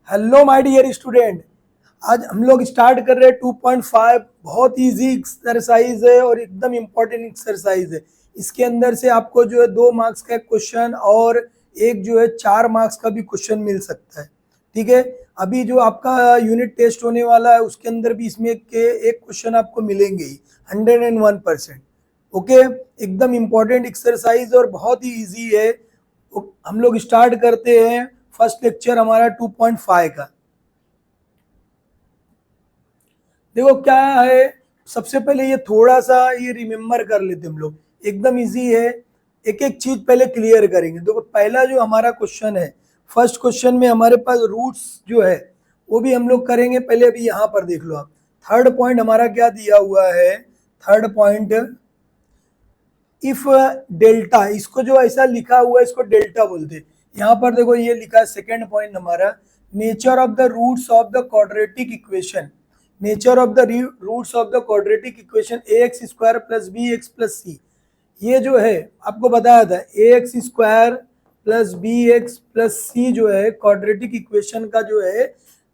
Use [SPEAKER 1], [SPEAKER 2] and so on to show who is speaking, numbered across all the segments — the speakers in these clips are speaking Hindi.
[SPEAKER 1] Hello my dear student. आज हम लोग स्टार्ट कर रहे हैं 2.5। बहुत इजी एक्सरसाइज है और एकदम इम्पोर्टेंट एक्सरसाइज है। इसके अंदर से आपको जो है 2 मार्क्स का क्वेश्चन और एक जो है 4 मार्क्स का भी क्वेश्चन मिल सकता है। ठीक है, अभी जो आपका यूनिट टेस्ट होने वाला है उसके अंदर भी इसमें के एक क्वेश्चन आपको मिलेंगे ही 101%। ओके, एकदम इम्पोर्टेंट एक्सरसाइज और बहुत ही ईजी है। हम लोग स्टार्ट करते हैं फर्स्ट लेक्चर हमारा 2.5 का। देखो क्या है, सबसे पहले ये थोड़ा सा ये रिमेम्बर कर लेते हम लोग, एकदम इजी है। एक एक चीज पहले क्लियर करेंगे। देखो पहला जो हमारा क्वेश्चन है, फर्स्ट क्वेश्चन में हमारे पास रूट्स जो है वो भी हम लोग करेंगे। पहले अभी यहाँ पर देख लो आप, थर्ड पॉइंट हमारा क्या दिया हुआ है। थर्ड पॉइंट, इफ डेल्टा, इसको जो ऐसा लिखा हुआ है इसको डेल्टा बोलते हैं। यहाँ पर देखो ये लिखा है सेकेंड पॉइंट हमारा, nature of the roots of the quadratic equation. Nature of the roots of the quadratic equation A x square plus B x plus सी। ये जो है आपको बताया था a x square plus B x plus c जो है क्वाड्रेटिक इक्वेशन का जो है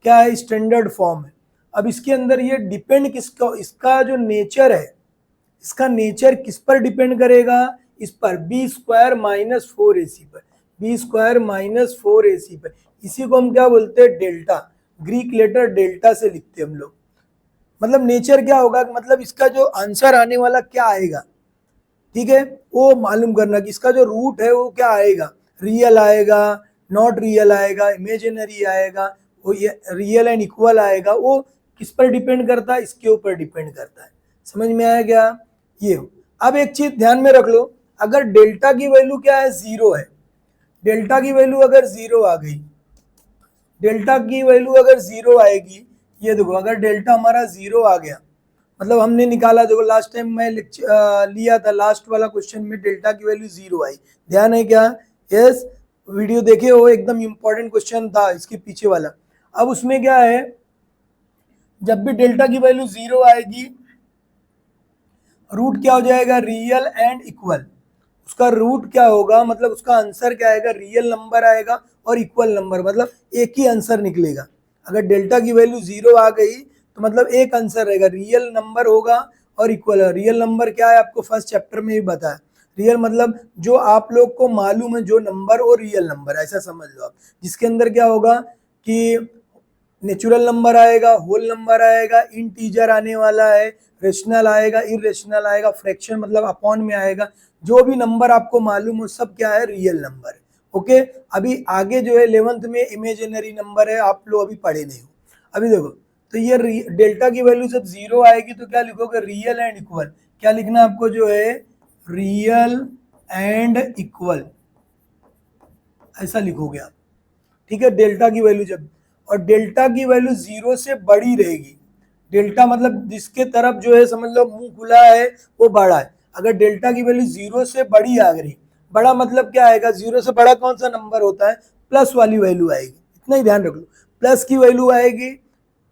[SPEAKER 1] क्या है, स्टैंडर्ड फॉर्म है। अब इसके अंदर ये डिपेंड किसका, इसका जो नेचर है, इसका नेचर किस पर डिपेंड करेगा, इस पर बी स्क्वायर माइनस 4ac पर, बी स्क्वायर माइनस 4ac पर। इसी को हम क्या बोलते हैं, डेल्टा। ग्रीक लेटर डेल्टा से लिखते हैं हम लोग। मतलब नेचर क्या होगा, मतलब इसका जो आंसर आने वाला क्या आएगा, ठीक है, वो मालूम करना कि इसका जो रूट है वो क्या आएगा, रियल आएगा, नॉट रियल आएगा, इमेजिनरी आएगा, वो ये रियल एंड इक्वल आएगा। वो किस पर डिपेंड करता है, इसके ऊपर डिपेंड करता है। समझ में आया क्या ये। अब एक चीज ध्यान में रख लो, अगर डेल्टा की वैल्यू क्या है, जीरो है, डेल्टा की वैल्यू अगर जीरो आ गई, डेल्टा की वैल्यू अगर जीरो आएगी, ये देखो अगर डेल्टा हमारा जीरो आ गया, मतलब हमने निकाला, देखो लास्ट टाइम मैं लिया था, लास्ट वाला क्वेश्चन में डेल्टा की वैल्यू जीरो आई, ध्यान है क्या। यस, वीडियो देखे हो, एकदम इंपॉर्टेंट क्वेश्चन था इसके पीछे वाला। अब उसमें क्या है, जब भी डेल्टा की वैल्यू जीरो आएगी, रूट क्या हो जाएगा, रियल एंड इक्वल। उसका रूट क्या होगा, मतलब उसका आंसर क्या आएगा, रियल नंबर आएगा और इक्वल नंबर, मतलब एक ही आंसर निकलेगा। अगर डेल्टा की वैल्यू जीरो आ गई तो मतलब एक आंसर रहेगा, रियल नंबर होगा और इक्वल। रियल नंबर क्या है, आपको फर्स्ट चैप्टर में भी बताया। रियल मतलब जो आप लोग को मालूम है, जो नंबर और रियल नंबर, ऐसा समझ लो आप, जिसके अंदर क्या होगा कि नेचुरल नंबर आएगा, होल नंबर आएगा, इंटीजर आने वाला है, रेशनल आएगा, इरेशनल आएगा, फ्रैक्शन मतलब अपॉन में आएगा। जो भी नंबर आपको मालूम हो सब क्या है, रियल नंबर है। ओके, अभी आगे जो है 11th में इमेजिनरी नंबर है, आप लोग अभी पढ़े नहीं हो। अभी देखो, तो ये डेल्टा की वैल्यू जब जीरो आएगी तो क्या लिखोगे, रियल एंड इक्वल। क्या लिखना आपको जो है, रियल एंड इक्वल, ऐसा लिखोगे आप। ठीक है, डेल्टा की वैल्यू जब, और डेल्टा की वैल्यू जीरो से बड़ी रहेगी। डेल्टा मतलब जिसके तरफ जो है समझ लो मुंह खुला है वो बड़ा है। अगर डेल्टा की वैल्यू जीरो से बड़ी आ गई, बड़ा मतलब क्या आएगा, जीरो से बड़ा कौन सा नंबर होता है, प्लस वाली वैल्यू आएगी। इतना ही ध्यान रख लो, प्लस की वैल्यू आएगी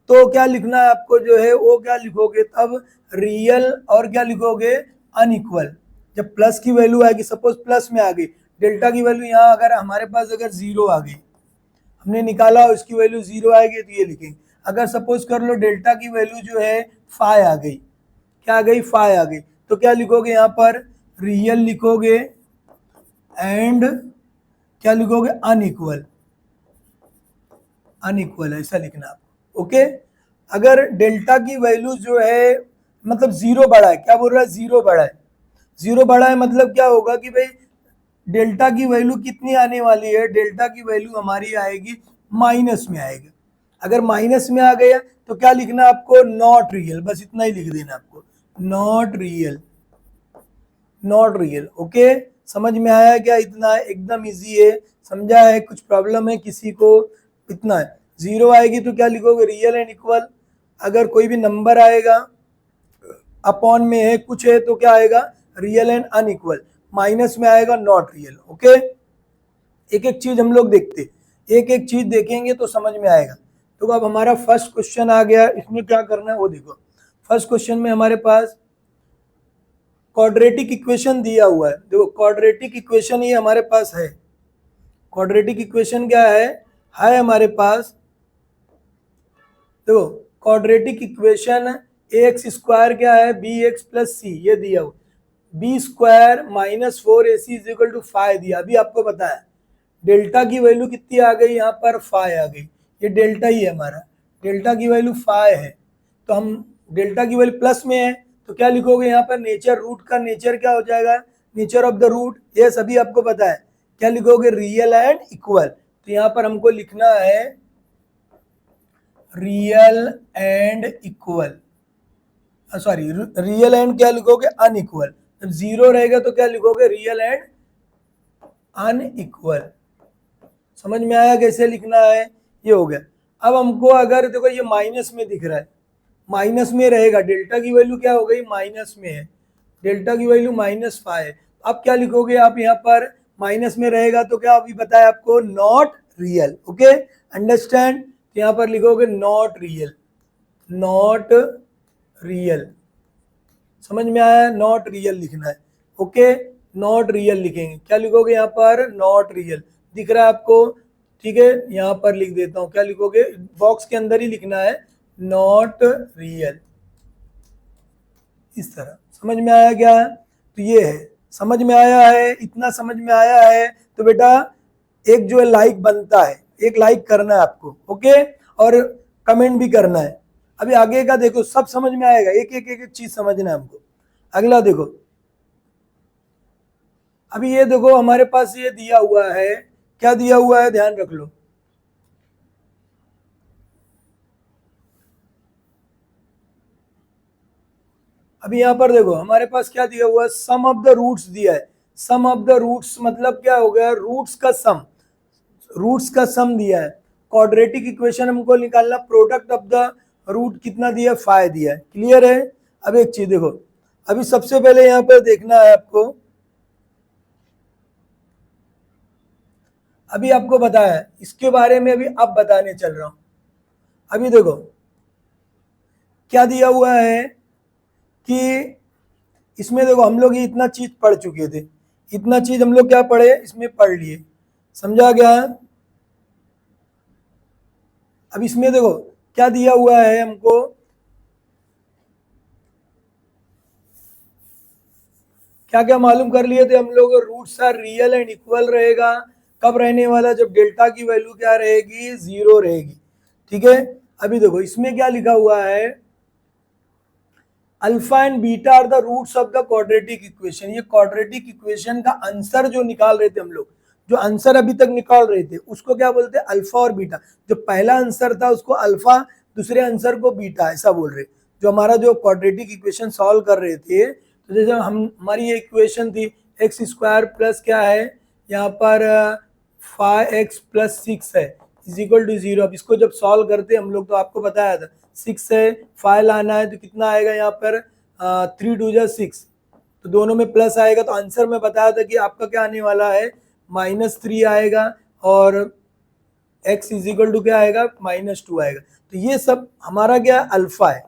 [SPEAKER 1] तो क्या लिखना है आपको जो है, वो क्या लिखोगे तब, रियल और क्या लिखोगे, अनइक्वल। जब प्लस की वैल्यू आएगी, सपोज प्लस में आ गई डेल्टा की वैल्यू, यहाँ अगर हमारे पास अगर जीरो आ गई, हमने निकाला और इसकी वैल्यू जीरो आएगी तो ये लिखेंगे। अगर सपोज कर लो डेल्टा की वैल्यू जो है 5 आ गई, क्या आ गई, 5 आ गई, तो क्या लिखोगे यहाँ पर, रियल लिखोगे एंड क्या लिखोगे, अनइक्वल। अनइक्वल ऐसा लिखना आपको। ओके, अगर डेल्टा की वैल्यू जो है मतलब जीरो बड़ा है, क्या बोल रहा है, जीरो बड़ा है, जीरो बड़ा है मतलब क्या होगा कि भाई डेल्टा की वैल्यू कितनी आने वाली है, डेल्टा की वैल्यू हमारी आएगी माइनस में आएगी। अगर माइनस में आ गया तो क्या लिखना आपको, नॉट रियल, बस इतना ही लिख देना आपको, not real, not real. Okay, समझ में आया क्या, इतना एकदम इजी है, समझा है, कुछ प्रॉब्लम है किसी को, इतना है। जीरो आएगी तो क्या लिखोगे, रियल एंड इक्वल। अगर कोई भी नंबर आएगा अपॉन में है कुछ है तो क्या आएगा, रियल एंड अनइक्वल। माइनस में आएगा नॉट रियल। ओके, एक एक चीज हम लोग देखते, एक एक चीज देखेंगे तो समझ में आएगा। तो अब हमारा फर्स्ट क्वेश्चन आ गया, इसमें क्या करना है वो देखो। फर्स्ट क्वेश्चन में हमारे पास क्वाड्रेटिक इक्वेशन दिया हुआ है। देखो क्वाड्रेटिक इक्वेशन ये हमारे पास है। क्वाड्रेटिक इक्वेशन क्या है हमारे पास, देखो क्वाड्रेटिक इक्वेशन ए एक्स स्क्वायर क्या है, बी एक्स प्लस सी, ये दिया हुआ B square minus 4ac is equal to 5 दिया। अभी आपको पता है डेल्टा की वैल्यू कितनी आ गई, यहाँ पर 5 आ गई, ये डेल्टा ही है हमारा, डेल्टा की वैल्यू 5 है, तो हम डेल्टा की वैल्यू प्लस में है तो क्या लिखोगे यहाँ पर, नेचर रूट का नेचर क्या हो जाएगा, नेचर ऑफ द रूट, ये सभी आपको पता है, क्या लिखोगे, रियल एंड इक्वल। तो यहाँ पर हमको लिखना है real and equal, sorry real and क्या लिखोगे, अनइक्वल। जब जीरो रहेगा तो क्या लिखोगे, रियल एंड अनइक्वल। समझ में आया कैसे लिखना है, ये हो गया। अब हमको अगर देखो ये माइनस में दिख रहा है, माइनस में रहेगा, डेल्टा की वैल्यू क्या हो गई, माइनस में है, डेल्टा की वैल्यू -5 है। अब क्या लिखोगे आप यहाँ पर, माइनस में रहेगा तो क्या अभी बताया आपको, नॉट रियल। ओके अंडरस्टैंड, तो यहाँ पर लिखोगे नॉट रियल, नॉट रियल। समझ में आया, नॉट रियल लिखना है। ओके नॉट रियल लिखेंगे, क्या लिखोगे यहाँ पर, नॉट रियल, दिख रहा है आपको, ठीक है, यहाँ पर लिख देता हूँ, क्या लिखोगे, बॉक्स के अंदर ही लिखना है, नॉट रियल, इस तरह। समझ में आया क्या, तो ये है, समझ में आया है, इतना समझ में आया है तो बेटा एक जो है लाइक बनता है, एक लाइक करना है आपको, ओके, और कमेंट भी करना है। अभी आगे का देखो, सब समझ में आएगा, एक एक एक, एक चीज समझना है हमको। अगला देखो, अभी ये देखो हमारे पास ये दिया हुआ है, क्या दिया हुआ है, ध्यान रख लो, अभी यहां पर देखो हमारे पास क्या दिया हुआ है, सम ऑफ द रूट्स दिया है। सम ऑफ द रूट्स मतलब क्या हो गया, रूट्स का सम, रूट्स का सम दिया है। क्वाड्रेटिक इक्वेशन हमको निकालना, प्रोडक्ट ऑफ द रूट कितना दिया, 5 दिया है, क्लियर है। अब एक चीज देखो, अभी सबसे पहले यहाँ पर देखना है आपको, अभी आपको बताया है इसके बारे में, अभी अब बताने चल रहा हूं। अभी देखो क्या दिया हुआ है कि इसमें देखो हम लोग ये इतना चीज पढ़ चुके थे, इतना चीज हम लोग क्या पढ़े, इसमें पढ़ लिए, समझा गया। अब इसमें देखो क्या दिया हुआ है हमको, क्या क्या मालूम कर लिए थे हम लोग, roots are real and equal रहेगा, कब रहने वाला, जब डेल्टा की वैल्यू क्या रहेगी, 0 रहेगी, ठीक है। अभी देखो इसमें क्या लिखा हुआ है, alpha and beta are the roots of the quadratic equation. ये क्वाड्रेटिक इक्वेशन का आंसर जो निकाल रहे थे हम लोग, जो आंसर अभी तक निकाल रहे थे उसको क्या बोलते हैं, अल्फा और बीटा। जो पहला आंसर था उसको अल्फा, दूसरे आंसर को बीटा, ऐसा बोल रहे। जो हमारा जो क्वाड्रेटिक इक्वेशन सॉल्व कर रहे थे, तो जैसे हम हमारी ये इक्वेशन थी एक्स स्क्वायर प्लस क्या है यहाँ पर 5x प्लस 6 है इज इक्वल टू 0। अब इसको जब सॉल्व करते हम लोग तो आपको बताया था 6 है, 5 लाना है तो कितना आएगा यहाँ पर 3 2 जा 6, तो दोनों में प्लस आएगा। तो आंसर में बताया था कि आपका क्या आने वाला है, -3 आएगा, और x इज इक्वल टू क्या आएगा, -2 आएगा। तो ये सब हमारा क्या अल्फा है,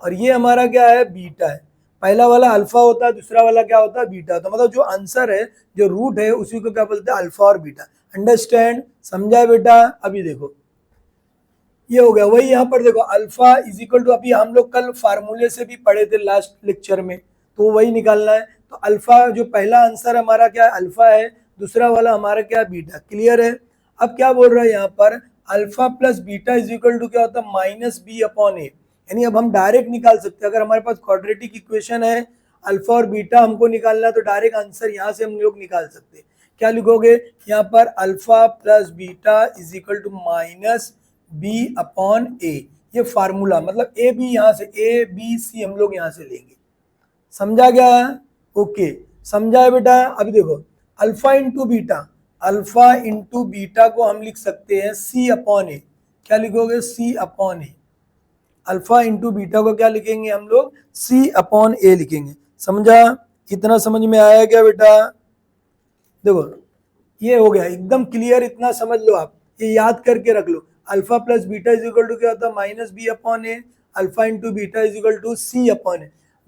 [SPEAKER 1] और ये हमारा क्या है, बीटा है। पहला वाला अल्फा होता है, दूसरा वाला क्या होता है, बीटा। तो मतलब जो आंसर है, जो रूट है, उसी को क्या बोलते हैं, अल्फा और बीटा। अंडरस्टैंड, समझा बेटा। अभी देखो ये हो गया, वही यहाँ पर देखो अल्फा इज इक्वल टू, अभी हम लोग कल फार्मूले से भी पढ़े थे लास्ट लेक्चर में, तो वही निकालना है। तो अल्फा जो पहला आंसर हमारा क्या अल्फा है, दूसरा वाला हमारा क्या बीटा, क्लियर है। अब क्या बोल रहा है यहाँ पर, alpha plus beta is equal to क्या होता है, -b/a। यानी अब हम डायरेक्ट निकाल सकते हैं, अगर हमारे पास क्वाड्रेटिक इक्वेशन है, अल्फा और बीटा हमको निकालना है, तो डायरेक्ट आंसर यहाँ से हम लोग निकाल सकते हैं। क्या लिखोगे यहाँ पर, alpha plus beta is equal to -b/a। ये फार्मूला मतलब ए बी, यहाँ से ए बी सी हम लोग यहाँ से लेंगे, समझा गया, ओके समझा है बेटा। अभी देखो alpha into beta, alpha into beta को हम लिख सकते हैं c/a। क्या लिखोगे, c/a। अल्फा इंटू बीटा को क्या लिखेंगे हम लोग, c/a लिखेंगे, समझा। इतना समझ में आया क्या बेटा। देखो ये हो गया एकदम क्लियर, इतना समझ लो आप, ये याद करके रख लो। Alpha plus beta is equal to क्या होता है, -b/a। Alpha into beta is equal to c/a।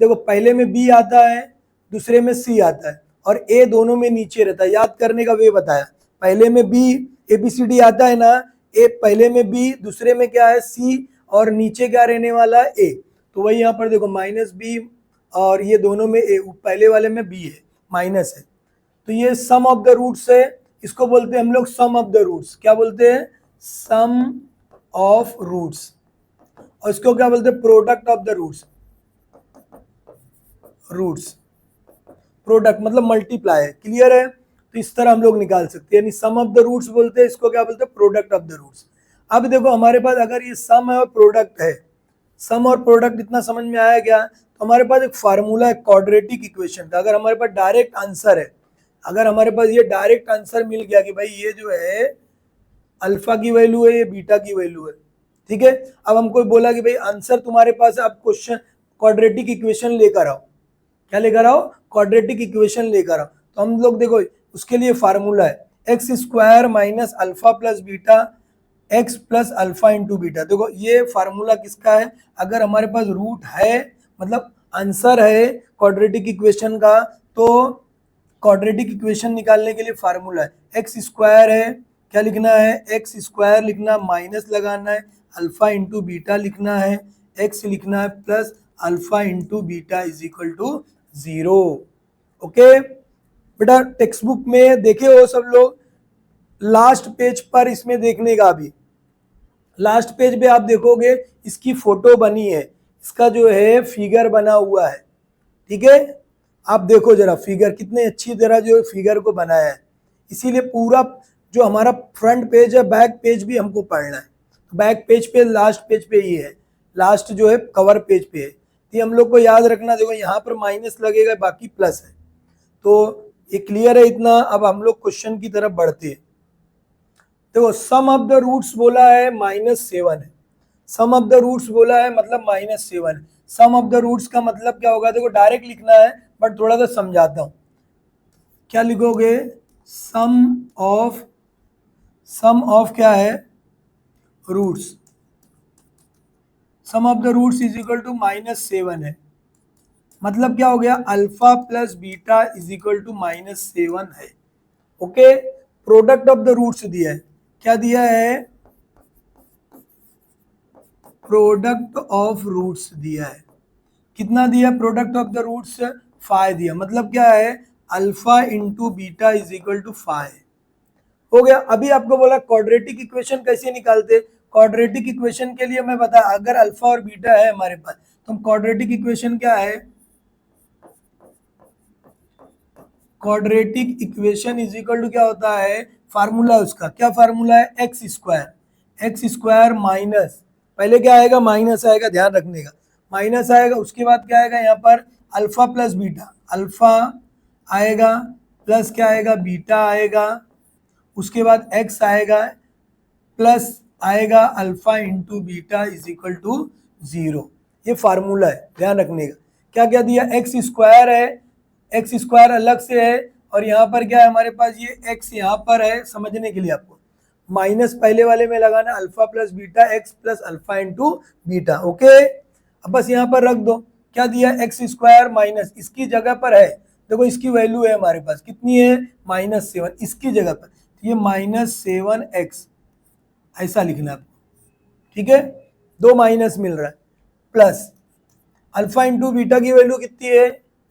[SPEAKER 1] देखो पहले में b आता है, दूसरे में c आता है, और a दोनों में नीचे रहता है। याद करने का वे बताया, पहले में b ABCD आता है ना, a पहले में b, दूसरे में क्या है c, और नीचे क्या रहने वाला है ए, तो वही यहाँ पर देखो माइनस बी और ये दोनों में ए, पहले वाले में बी है माइनस है, तो ये सम ऑफ द रूट्स है, इसको बोलते हैं हम लोग सम ऑफ द रूट्स। क्या बोलते हैं? Sum of roots. और इसको क्या बोलते हैं? Product of the roots. Roots product मतलब मल्टीप्लाई है, क्लियर है? तो इस तरह हम लोग निकाल सकते हैं, यानी सम ऑफ द रूट्स बोलते हैं, इसको क्या बोलते हैं? Product of the roots. अब देखो हमारे पास अगर ये सम है और प्रोडक्ट है, सम और प्रोडक्ट इतना समझ में आया क्या? तो हमारे पास एक फार्मूला है क्वाड्रेटिक इक्वेशन का। अगर हमारे पास डायरेक्ट आंसर है, अगर हमारे पास ये डायरेक्ट आंसर मिल गया कि भाई ये जो है अल्फा की वैल्यू है, ये बीटा की वैल्यू है, ठीक है। अब हमको बोला कि भाई आंसर तुम्हारे पास, आप क्वेश्चन क्वाड्रेटिक इक्वेशन लेकर आओ। क्या लेकर आओ? क्वाड्रेटिक इक्वेशन लेकर आओ। तो हम लोग देखो उसके लिए फार्मूला है X square minus alpha plus beta X plus alpha into beta. देखो ये फार्मूला किसका है? अगर हमारे पास रूट है मतलब आंसर है क्वाड्रेटिक इक्वेशन का, तो क्वाड्रेटिक इक्वेशन निकालने के लिए फार्मूला है एक्स स्क्वायर है, क्या लिखना है? एक्स स्क्वायर लिखना, माइनस लगाना है, अल्फा इंटू बीटा लिखना है, एक्स लिखना है plus alpha into beta is equal to 0। Okay बेटा, टेक्स्ट बुक में देखे हो सब लोग, लास्ट पेज पर इसमें देखने का, भी लास्ट पेज पे आप देखोगे इसकी फोटो बनी है, इसका जो है फिगर बना हुआ है, ठीक है। आप देखो जरा फिगर, कितने अच्छी तरह जो फिगर को बनाया है। इसीलिए पूरा जो हमारा फ्रंट पेज है, बैक पेज भी हमको पढ़ना है। तो बैक पेज पे लास्ट पेज पे ही है, लास्ट जो है कवर पेज पे है, तो हम लोग को याद रखना। देखो यहाँ पर माइनस लगेगा, बाकी प्लस है, तो ये क्लियर है इतना। अब हम लोग क्वेश्चन की तरफ बढ़ते हैं। देखो सम ऑफ द रूट्स बोला है -7 है, सम ऑफ द रूट्स बोला है मतलब -7 है। सम ऑफ द रूट्स का मतलब क्या होगा? देखो डायरेक्ट लिखना है बट थोड़ा सा समझाता हूं। क्या लिखोगे? सम ऑफ क्या है? Roots. Sum of the roots is equal to -7 है, मतलब क्या हो गया? Alpha plus beta is equal to -7 है। Okay, product of the roots दिया है, क्या दिया है? प्रोडक्ट ऑफ रूट्स दिया है। कितना दिया प्रोडक्ट ऑफ द रूट्स? 5 दिया, मतलब क्या है? Alpha into beta is equal to 5 हो गया। अभी आपको बोला क्वाड्रेटिक इक्वेशन कैसे निकालते? क्वाड्रेटिक इक्वेशन के लिए मैं बता, अगर अल्फा और बीटा है हमारे पास, तो क्वाड्रेटिक इक्वेशन क्या है? Quadratic equation is equal to क्या होता है? फार्मूला उसका क्या फार्मूला है? एक्स स्क्वायर माइनस, पहले क्या आएगा? माइनस आएगा, ध्यान रखने का, माइनस आएगा। उसके बाद क्या आएगा यहाँ पर? अल्फा प्लस बीटा, अल्फा आएगा प्लस क्या आएगा? बीटा आएगा। उसके बाद एक्स आएगा प्लस आएगा alpha into beta is equal to 0। ये फार्मूला है, ध्यान रखने का। क्या क्या दिया? एक्स स्क्वायर है, एक्स स्क्वायर अलग से है, और यहाँ पर क्या है हमारे पास? ये एक्स यहाँ पर है, समझने के लिए आपको माइनस पहले वाले में लगाना, alpha plus beta X plus alpha into beta. Okay, अब बस यहाँ पर रख दो। क्या दिया? एक्स स्क्वायर माइनस, इसकी जगह पर है, देखो इसकी वैल्यू है हमारे पास, कितनी है? -7, इसकी जगह पर ये -7x ऐसा लिखना आपको, ठीक है। 2 माइनस मिल रहा है, प्लस अल्फा इंटू बीटा की वैल्यू कितनी है?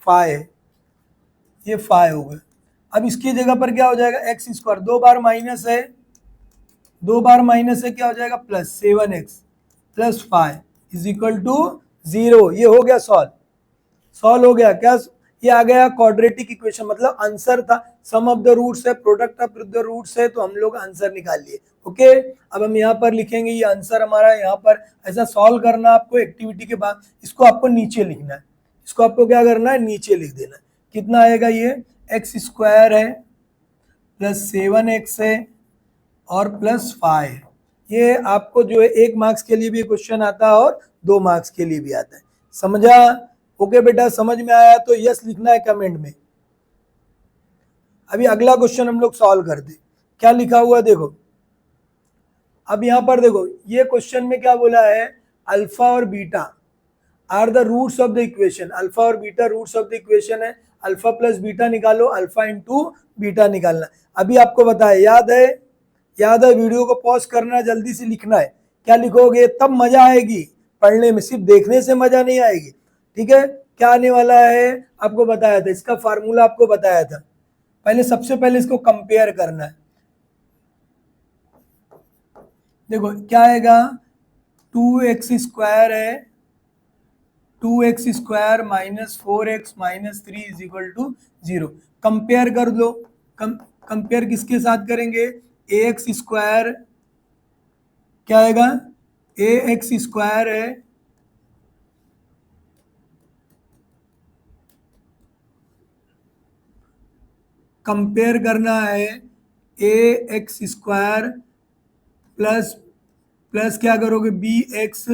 [SPEAKER 1] 5 है, ये 5 हो गया। अब इसकी जगह पर क्या हो जाएगा? एक्स स्क्वायर, 2 बार माइनस है, 2 बार माइनस है, क्या हो जाएगा? Plus 7x plus 5 is equal to 0। ये हो गया सॉल्व हो गया। क्या? ये आ गया क्वाड्रेटिक इक्वेशन, मतलब आंसर था। सम ऑफ द रूट्स है, प्रोडक्ट ऑफ द रूट्स है, तो हम लोग आंसर निकाल लिए। ओके, अब हम यहाँ पर लिखेंगे ये आंसर हमारा यहाँ पर। ऐसा सॉल्व करना आपको एक्टिविटी के बाद, इसको आपको नीचे लिखना है, इसको आपको क्या करना है? नीचे लिख देना है। कितना आएगा? ये एक्स स्क्वायर है प्लस 7x है और प्लस 5 है। ये आपको जो है 1 मार्क्स के लिए भी क्वेश्चन आता है और 2 मार्क्स के लिए भी आता है, समझा? ओके बेटा, समझ में आया तो यस लिखना है कमेंट में। अभी अगला क्वेश्चन हम लोग सॉल्व करते। क्या लिखा हुआ देखो, अब यहाँ पर देखो ये क्वेश्चन में क्या बोला है? अल्फा और beta are the roots of the equation. Alpha और beta roots of the equation है। अल्फा प्लस बीटा निकालो, अल्फा इंटू बीटा निकालना। अभी आपको बताया, याद है वीडियो को पॉज करना, जल्दी से लिखना है क्या लिखोगे, तब मजा आएगी पढ़ने में, सिर्फ देखने से मजा नहीं आएगी। ठीक है, क्या आने वाला है आपको बताया था, इसका फार्मूला आपको बताया था। पहले सबसे पहले इसको कंपेयर करना है। देखो क्या आएगा, 2x² है, 2x² minus 4x minus 3 is equal to 0। Compare कर दो, कंपेयर किसके साथ करेंगे, ax² क्या आएगा, ax² है कंपेयर करना है ax² प्लस प्लस क्या करोगे, bx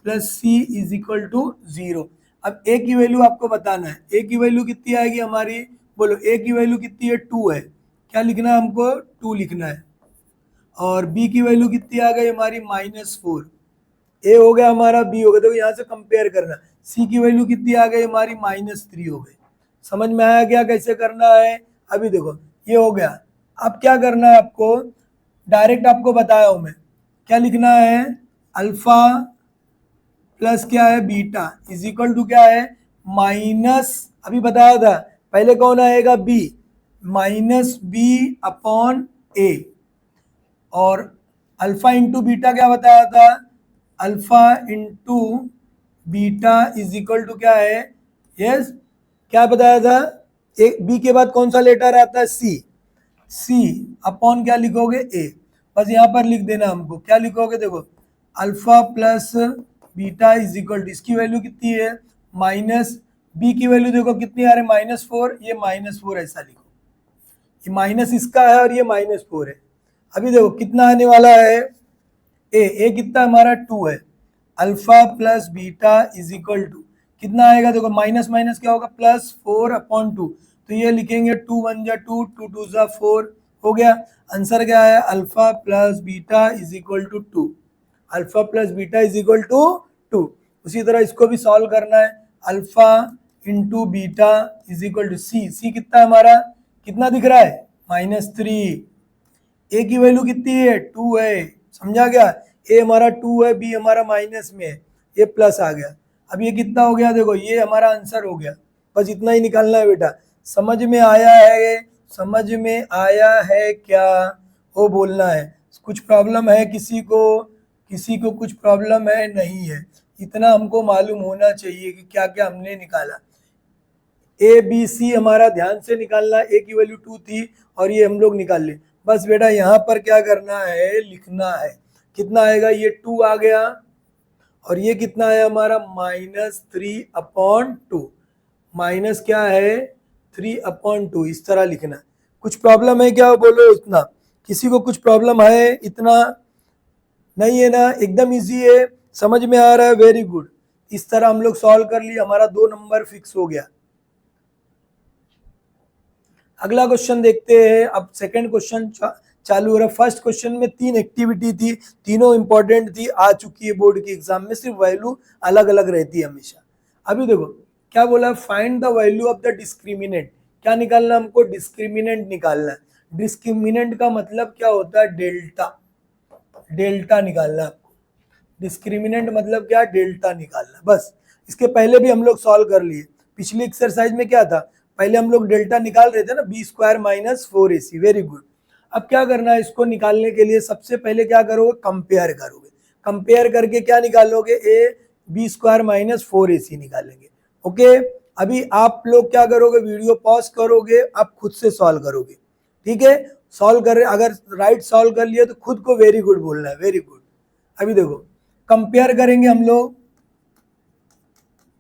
[SPEAKER 1] plus c is equal to 0। अब a की वैल्यू आपको बताना है, a की वैल्यू कितनी आएगी हमारी, बोलो a की वैल्यू कितनी है, 2 है, क्या लिखना है हमको, 2 लिखना है। और b की वैल्यू कितनी आ गई हमारी, -4। a हो गया हमारा, b हो गया, देखो यहाँ से कंपेयर करना। c की वैल्यू कितनी आ गई हमारी, -3 हो गई। समझ में आया क्या कैसे करना है। अभी देखो ये हो गया, अब क्या करना है आपको, डायरेक्ट आपको बताया हूं मैं, क्या लिखना है, अल्फा प्लस क्या है, बीटा इज इक्वल टू क्या है, माइनस, अभी बताया था पहले कौन आएगा, बी, -b अपॉन a। और अल्फा इंटू बीटा क्या बताया था, alpha into beta is equal to क्या है, यस क्या बताया था, एक बी के बाद कौन सा लेटर आता है, सी अपॉन क्या लिखोगे, ए। बस यहाँ पर लिख देना हमको, क्या लिखोगे, देखो alpha plus beta is equal to, इसकी वैल्यू कितनी है, माइनस, बी की वैल्यू देखो कितनी आ रही है, -4, ये -4 ऐसा लिखो, ये माइनस इसका है और ये -4 है। अभी देखो कितना आने वाला है, ए कितना हमारा 2 है, alpha plus beta is equal to कितना आएगा, देखो माइनस माइनस क्या होगा, +4/2, तो ये लिखेंगे 2 1 जा 2, 2 2 जा 4, हो गया। आंसर क्या है, alpha plus beta is equal to 2, alpha plus beta is equal to 2। उसी तरह इसको भी सॉल्व करना है, alpha into beta is equal to c कितना है हमारा, कितना दिख रहा है, -3। ए की वैल्यू कितनी है, 2 है, समझा क्या, ए हमारा 2 है, बी हमारा माइनस में है, ये प्लस आ गया। अब ये कितना हो गया, देखो ये हमारा आंसर हो गया, बस इतना ही निकालना है बेटा। समझ में आया है, समझ में आया है क्या, वो बोलना है। कुछ प्रॉब्लम है किसी को कुछ प्रॉब्लम है, नहीं है, इतना हमको मालूम होना चाहिए कि क्या क्या हमने निकाला। ए बी सी हमारा ध्यान से निकालना, ए की वैल्यू 2 थी और ये हम लोग निकाल ले। बस बेटा यहाँ पर क्या करना है, लिखना है, कितना आएगा, ये 2 आ गया और ये कितना है हमारा, -3/2, माइनस क्या है 3/2, इस तरह लिखना है। कुछ प्रॉब्लम है क्या, बोलो इतना, किसी को कुछ प्रॉब्लम है, इतना नहीं है ना, एकदम इजी है, समझ में आ रहा है, वेरी गुड। इस तरह हम लोग सॉल्व कर लिए, हमारा 2 नंबर फिक्स हो गया। अगला क्वेश्चन देखते हैं। अब सेकंड क्वेश्चन चालू हो रहा है। फर्स्ट क्वेश्चन में 3 एक्टिविटी थी, तीनों इंपॉर्टेंट थी, आ चुकी है बोर्ड के एग्जाम में, सिर्फ वैल्यू अलग अलग रहती है हमेशा। अभी देखो क्या बोला, find the value of the discriminant, क्या निकालना हमको, डिस्क्रिमिनेंट निकालना है। डिस्क्रिमिनेंट का मतलब क्या होता है, डेल्टा, डेल्टा निकालना आपको। डिस्क्रिमिनेंट मतलब क्या, डेल्टा निकालना, बस। इसके पहले भी हम लोग सॉल्व कर लिए, पिछली एक्सरसाइज में क्या था, पहले हम लोग डेल्टा निकाल रहे थे ना, b² minus 4ac, very good. अब क्या करना है, इसको निकालने के लिए सबसे पहले क्या करोगे, कंपेयर करोगे, कंपेयर करके क्या निकालोगे, b² माइनस 4ac निकालेंगे। ओके, अभी आप लोग क्या करोगे, वीडियो पॉज करोगे, आप खुद से सॉल्व करोगे, ठीक है। सॉल्व कर, अगर राइट सॉल्व कर लिया तो खुद को वेरी गुड बोलना है, वेरी गुड। अभी देखो कंपेयर करेंगे हम लोग,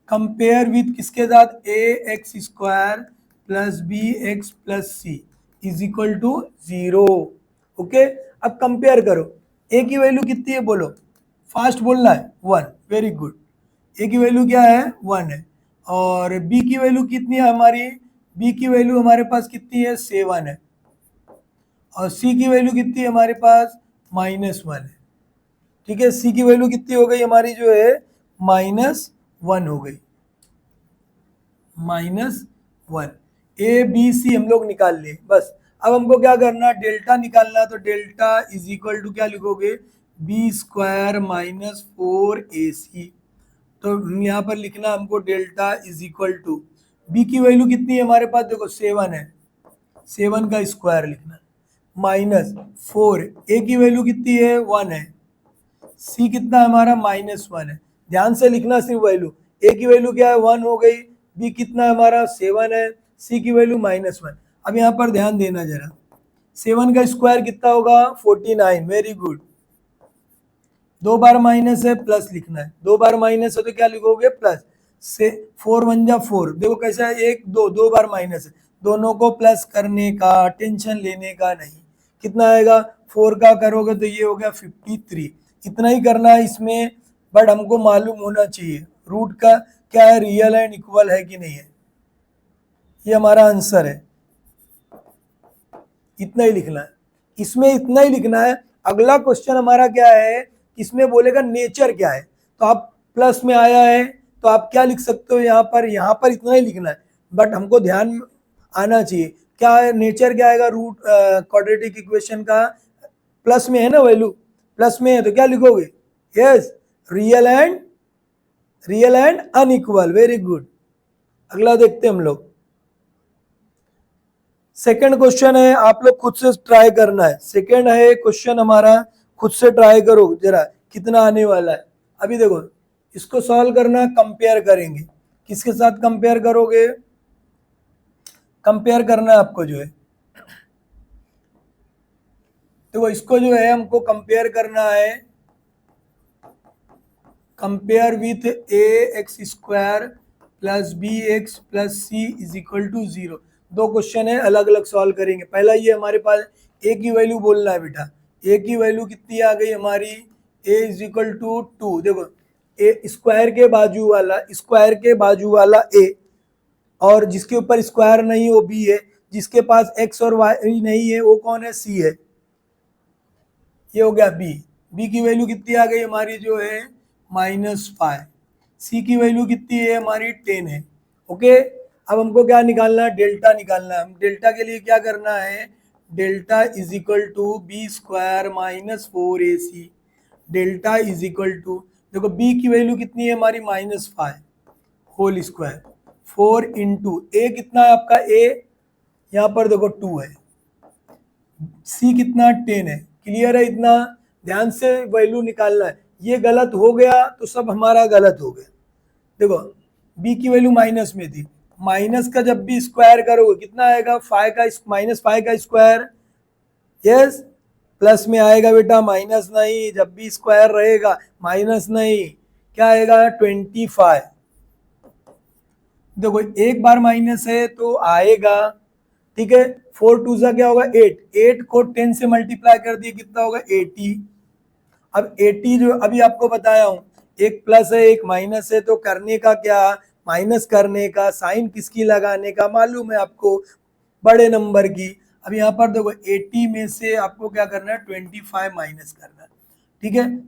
[SPEAKER 1] कंपेयर विथ किसके साथ, ax² plus bx plus c is equal to 0। Okay, अब कंपेयर करो, a की वैल्यू कितनी है, बोलो, फास्ट बोलना है, 1, वेरी गुड। a की वैल्यू क्या है, 1 है। और b की वैल्यू कितनी है हमारी, b की वैल्यू हमारे पास कितनी है, 7 है। और c की वैल्यू कितनी है हमारे पास, -1 है, ठीक है। c की वैल्यू कितनी हो गई हमारी, जो है -1 हो गई, -1। ए बी सी हम लोग निकाल लिए, बस। अब हमको क्या करना है, डेल्टा निकालना, तो डेल्टा इज इक्वल टू क्या लिखोगे, बी स्क्वायर माइनस 4ac। तो यहाँ पर लिखना हमको delta is equal to B की वैल्यू कितनी है हमारे पास, देखो 7 है, 7 का स्क्वायर लिखना, माइनस 4, ए की वैल्यू कितनी है 1 है, सी कितना है हमारा -1 है। ध्यान से लिखना सिर्फ वैल्यू, ए की वैल्यू क्या है 1 हो गई, बी कितना है हमारा 7 है, सी की वैल्यू -1। अब यहाँ पर ध्यान देना जरा, 7 का स्क्वायर कितना होगा 49, वेरी गुड। 2 बार माइनस है, प्लस लिखना है, 2 बार माइनस है तो क्या लिखोगे प्लस से, 4 1 जा 4, देखो कैसा है 1 2, 2 बार माइनस है, दोनों को प्लस करने का, टेंशन लेने का नहीं। कितना आएगा 4 का करोगे तो ये हो गया 53, इतना ही करना है इसमें। बट हमको मालूम होना चाहिए रूट का क्या है, रियल एंड इक्वल है कि नहीं है, ये हमारा आंसर है। इतना ही लिखना है इसमें, इतना ही लिखना है। अगला क्वेश्चन हमारा क्या है, इसमें बोलेगा नेचर क्या है, तो आप प्लस में आया है तो आप क्या लिख सकते हो यहाँ पर इतना ही लिखना है। बट हमको ध्यान आना चाहिए क्या है नेचर, क्या आएगा रूट क्वाड्रेटिक इक्वेशन का, प्लस में है ना वैल्यू, प्लस में है तो क्या लिखोगे, yes real and unequal, very good. अगला देखते हैं हम लोग, सेकंड क्वेश्चन है, आप लोग खुद से ट्राई करना है। सेकंड है क्वेश्चन हमारा, खुद से ट्राई करो जरा कितना आने वाला है। अभी देखो इसको सॉल्व करना, कंपेयर करेंगे, किसके साथ कंपेयर करोगे, कंपेयर करना है आपको जो है, तो इसको जो है हमको कंपेयर करना है, compare with A x square plus B x plus C is equal to 0। दो क्वेश्चन है, अलग अलग सॉल्व करेंगे। पहला ये हमारे पास ए की वैल्यू बोलना है बेटा, ए की वैल्यू कितनी आ गई हमारी, ए इज इक्वल टू 2, देखो ए स्क्वायर के बाजू वाला ए, और जिसके ऊपर स्क्वायर नहीं वो बी है, जिसके पास एक्स और वाई नहीं है वो कौन है, सी है, ये हो गया बी। बी की वैल्यू कितनी आ गई हमारी जो है -5, सी की वैल्यू कितनी है हमारी 10 है। ओके, अब हमको क्या निकालना है, डेल्टा निकालना है। हम डेल्टा के लिए क्या करना है, delta is equal to B square -4ac, delta is equal to, देखो बी की वैल्यू कितनी है हमारी -5 होल स्क्वायर, 4 इंटू ए कितना है आपका, ए यहाँ पर देखो 2 है, सी कितना 10 है। क्लियर है, इतना ध्यान से वैल्यू निकालना है। ये गलत हो गया तो सब हमारा गलत हो गया। देखो बी की वैल्यू माइनस में थी, माइनस का जब भी स्क्वायर करोगे कितना आएगा, -5 का स्क्वायर, यस, प्लस में आएगा बेटा माइनस नहीं, जब भी स्क्वायर रहेगा माइनस नहीं, क्या आएगा 25। देखो एक बार माइनस है तो आएगा, ठीक है। 4 2 जा क्या होगा 8, 8 को 10 से मल्टीप्लाई कर दिए कितना होगा 80। अब 80 जो अभी आपको बताया हूं, एक प्लस है एक माइनस है, तो करने का क्या, माइनस करने का, साइन किसकी लगाने का मालूम है आपको, बड़े नंबर की। अब यहाँ पर देखो 80 में से आपको क्या करना है 25 माइनस करना है, ठीक है।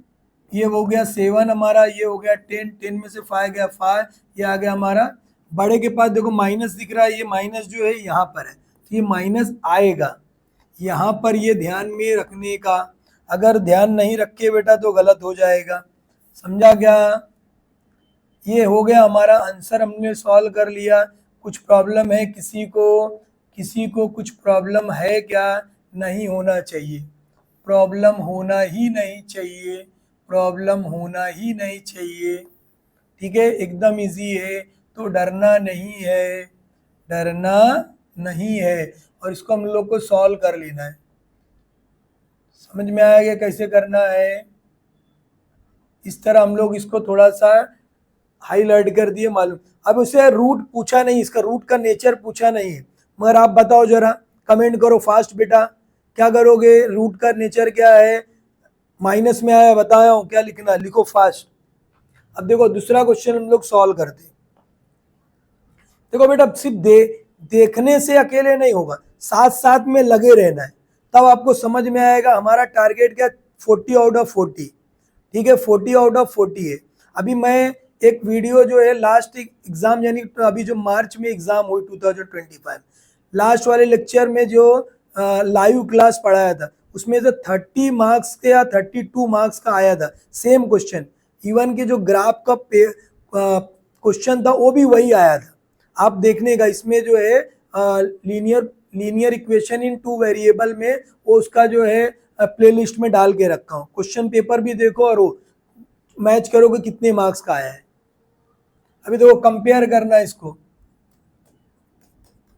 [SPEAKER 1] ये हो गया 7 हमारा, ये हो गया 10, 10 में से 5 गया 5, ये आ गया हमारा। बड़े के पास देखो माइनस दिख रहा है, ये माइनस जो है यहाँ पर है, तो ये माइनस आएगा यहाँ पर, ये ध्यान में रखने का। अगर ध्यान नहीं रखे बेटा तो गलत हो जाएगा, समझा क्या। ये हो गया हमारा आंसर, हमने सॉल्व कर लिया। कुछ प्रॉब्लम है किसी को कुछ प्रॉब्लम है क्या, नहीं होना चाहिए, प्रॉब्लम होना ही नहीं चाहिए, प्रॉब्लम होना ही नहीं चाहिए, ठीक है। एकदम इजी है, तो डरना नहीं है, डरना नहीं है, और इसको हम लोग को सॉल्व कर लेना है। समझ में आएगा कैसे करना है, इस तरह हम लोग इसको थोड़ा सा हाईलाइट कर दिए मालूम। अब उसे रूट पूछा नहीं, इसका रूट का नेचर पूछा नहीं है, मगर आप बताओ जरा, कमेंट करो फास्ट बेटा, क्या करोगे, रूट का नेचर क्या है, माइनस में आया बताया हूँ, क्या लिखना, लिखो फास्ट। अब देखो दूसरा क्वेश्चन हम लोग सॉल्व करते हैं। देखो बेटा सिर्फ देखने से अकेले नहीं होगा, साथ साथ में लगे रहना है, तब आपको समझ में आएगा। हमारा टारगेट क्या 40 आउट ऑफ 40, ठीक है, 40 आउट ऑफ 40 है। अभी मैं एक वीडियो जो है लास्ट एग्जाम, यानी अभी जो मार्च में एग्जाम हुई 2025, लास्ट वाले लेक्चर में जो लाइव क्लास पढ़ाया था, उसमें से 30 मार्क्स के या 32 मार्क्स का आया था सेम क्वेश्चन। इवन के जो ग्राफ का क्वेश्चन था वो भी वही आया था। आप देखने का इसमें जो है लीनियर इक्वेशन इन 2 वेरिएबल में वो उसका जो है प्लेलिस्ट में डाल के रखा हूँ। क्वेश्चन पेपर भी देखो और वो मैच करो कि कितने मार्क्स का आया है। अभी देखो कंपेयर करना है इसको,